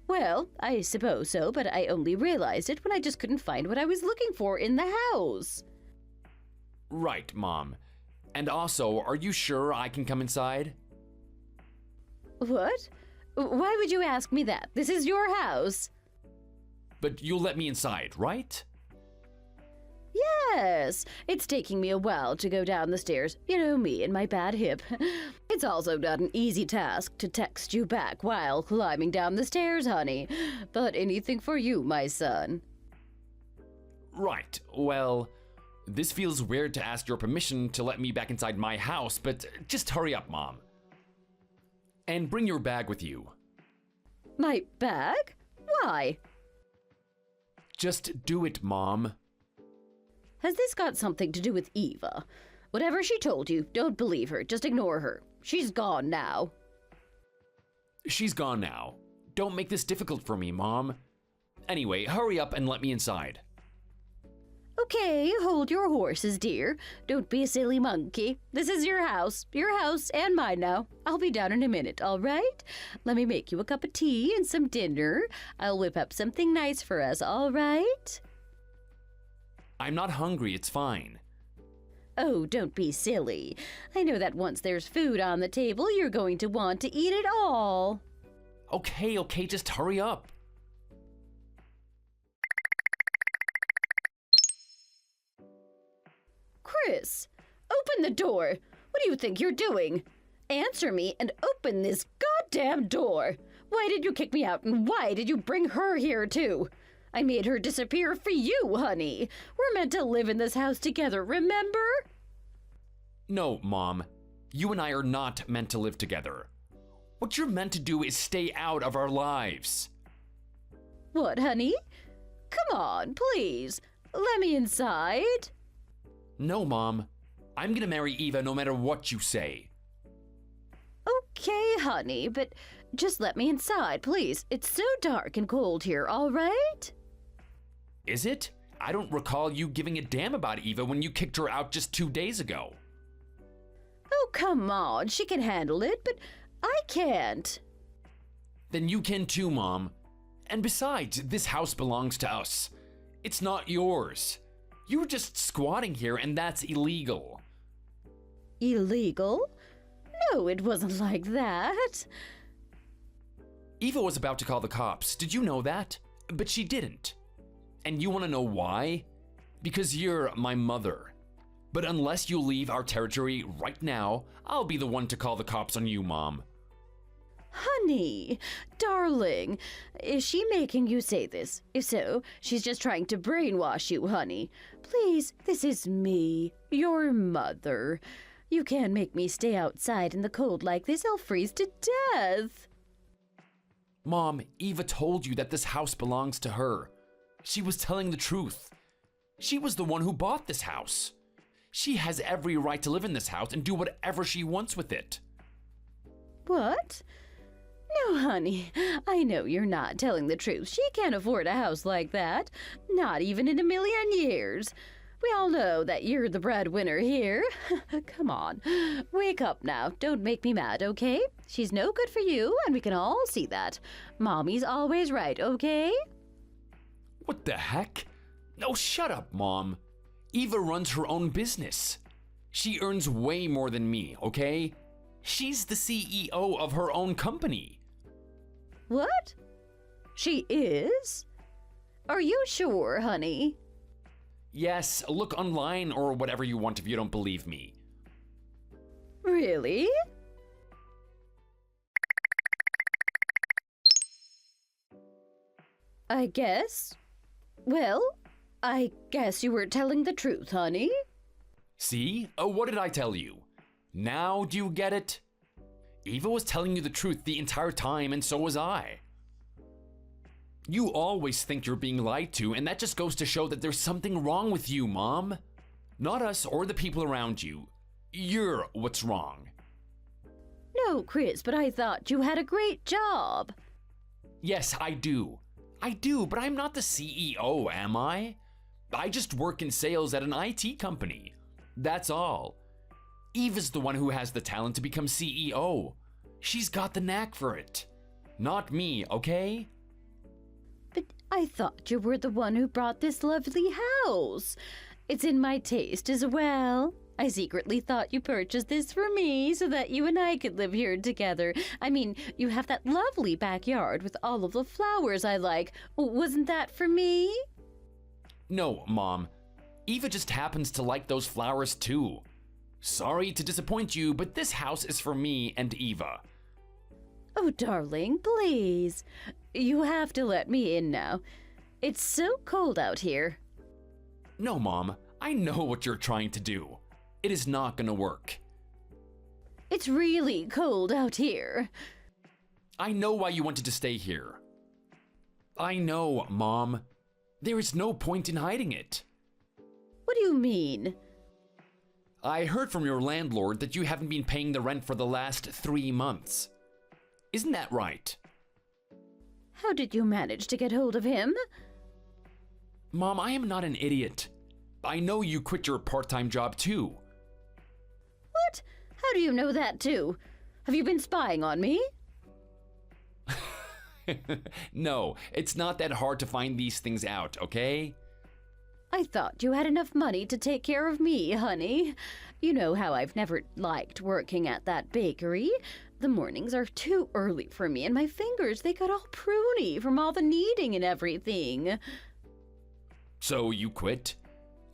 Well, I suppose so, but I only realized it when I just couldn't find what I was looking for in the house. Right, Mom. And also, are you sure I can come inside? What? Why would you ask me that? This is your house. But you'll let me inside, right? Yes, it's taking me a while to go down the stairs. You know me and my bad hip. It's also not an easy task to text you back while climbing down the stairs, honey. But anything for you, my son. Right, well, this feels weird to ask your permission to let me back inside my house, but just hurry up, Mom. And bring your bag with you. My bag? Why? Just do it, Mom. Has this got something to do with Eva? Whatever she told you, don't believe her. Just ignore her. She's gone now. She's gone now. Don't make this difficult for me, Mom. Anyway, hurry up and let me inside. Okay, hold your horses, dear. Don't be a silly monkey. This is your house and mine now. I'll be down in a minute, all right? Let me make you a cup of tea and some dinner. I'll whip up something nice for us, all right? I'm not hungry, it's fine. Oh, don't be silly. I know that once there's food on the table, you're going to want to eat it all. Okay, just hurry up. Chris, open the door. What do you think you're doing? Answer me and open this goddamn door. Why did you kick me out and why did you bring her here too? I made her disappear for you, honey. We're meant to live in this house together, remember? No, Mom. You and I are not meant to live together. What you're meant to do is stay out of our lives. What, honey? Come on, please. Let me inside. No, Mom. I'm gonna marry Eva no matter what you say. Okay, honey, but just let me inside, please. It's so dark and cold here, all right? Is it? I don't recall you giving a damn about Eva when you kicked her out just 2 days ago. Oh, come on. She can handle it, but I can't. Then you can too, Mom. And besides, this house belongs to us. It's not yours. You were just squatting here and that's illegal. Illegal? No, it wasn't like that. Eva was about to call the cops. Did you know that? But she didn't. And you want to know why? Because you're my mother. But unless you leave our territory right now, I'll be the one to call the cops on you, Mom. Honey, darling, is she making you say this? If so, she's just trying to brainwash you, honey. Please, this is me, your mother. You can't make me stay outside in the cold like this. I'll freeze to death. Mom, Eva told you that this house belongs to her. She was telling the truth. She was the one who bought this house. She has every right to live in this house and do whatever she wants with it. What? No, honey, I know you're not telling the truth. She can't afford a house like that. Not even in a million years. We all know that you're the breadwinner here. Come on, wake up now. Don't make me mad, okay? She's no good for you, and we can all see that. Mommy's always right, okay? What the heck? No, shut up, Mom. Eva runs her own business. She earns way more than me, okay? She's the CEO of her own company. What? She is? Are you sure, honey? Yes, look online or whatever you want if you don't believe me. Really? I guess. Well, I guess you were telling the truth, honey. See? What did I tell you? Now do you get it? Eva was telling you the truth the entire time, and so was I. You always think you're being lied to, and that just goes to show that there's something wrong with you, Mom. Not us or the people around you. You're what's wrong. No, Chris, but I thought you had a great job. Yes, I do. I do, but I'm not the CEO, am I? I just work in sales at an IT company. That's all. Eva's the one who has the talent to become CEO. She's got the knack for it. Not me, okay? But I thought you were the one who brought this lovely house. It's in my taste as well. I secretly thought you purchased this for me so that you and I could live here together. I mean, you have that lovely backyard with all of the flowers I like. Wasn't that for me? No, Mom. Eva just happens to like those flowers too. Sorry to disappoint you, but this house is for me and Eva. Oh, darling, please. You have to let me in now. It's so cold out here. No, Mom. I know what you're trying to do. It is not gonna work. It's really cold out here. I know why you wanted to stay here. I know, Mom. There is no point in hiding it. What do you mean? I heard from your landlord that you haven't been paying the rent for the last 3 months. Isn't that right? How did you manage to get hold of him? Mom, I am not an idiot. I know you quit your part-time job too. What? How do you know that too? Have you been spying on me? No, it's not that hard to find these things out, okay? I thought you had enough money to take care of me, honey. You know how I've never liked working at that bakery. The mornings are too early for me, and my fingers, they got all pruny from all the kneading and everything. So you quit?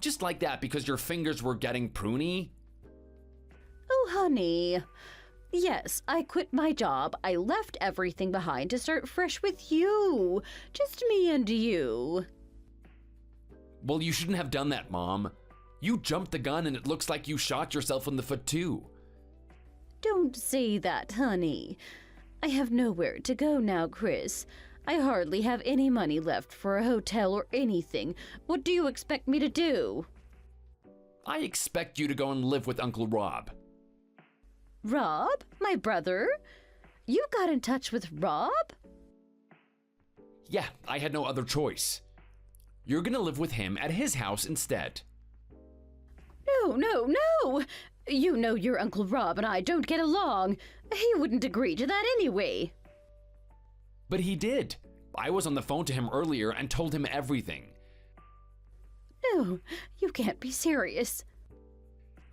Just like that because your fingers were getting pruny? Oh, honey. Yes, I quit my job. I left everything behind to start fresh with you. Just me and you. Well, you shouldn't have done that, Mom. You jumped the gun and it looks like you shot yourself in the foot too. Don't say that, honey. I have nowhere to go now, Chris. I hardly have any money left for a hotel or anything. What do you expect me to do? I expect you to go and live with Uncle Rob. Rob? My brother? You got in touch with Rob? Yeah, I had no other choice. You're gonna live with him at his house instead. No, no, no! You know your Uncle Rob and I don't get along. He wouldn't agree to that anyway. But he did. I was on the phone to him earlier and told him everything. No, you can't be serious.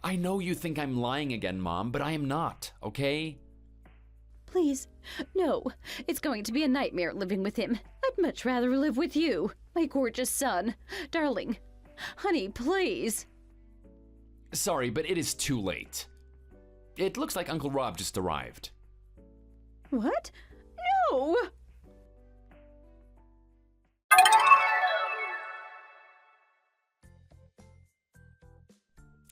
I know you think I'm lying again, Mom, but I am not, okay? Please, no. It's going to be a nightmare living with him. I'd much rather live with you, my gorgeous son. Darling, honey, please. Sorry, but it is too late. It looks like Uncle Rob just arrived. What? No!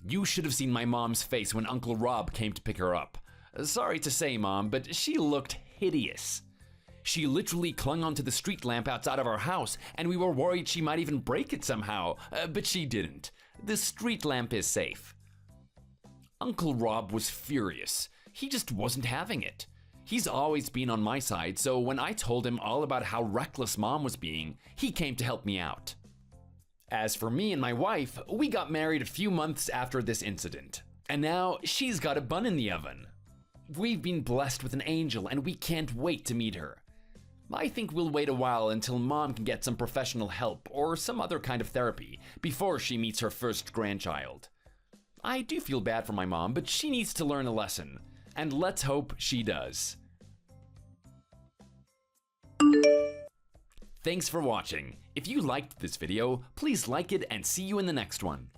You should have seen my mom's face when Uncle Rob came to pick her up. Sorry to say, Mom, but she looked hideous. She literally clung onto the street lamp outside of our house, and we were worried she might even break it somehow, but she didn't. The street lamp is safe. Uncle Rob was furious. He just wasn't having it. He's always been on my side, so when I told him all about how reckless Mom was being, he came to help me out. As for me and my wife, we got married a few months after this incident, and now she's got a bun in the oven. We've been blessed with an angel, and we can't wait to meet her. I think we'll wait a while until Mom can get some professional help or some other kind of therapy before she meets her first grandchild. I do feel bad for my mom, but she needs to learn a lesson. And let's hope she does. Thanks for watching. If you liked this video, please like it and see you in the next one.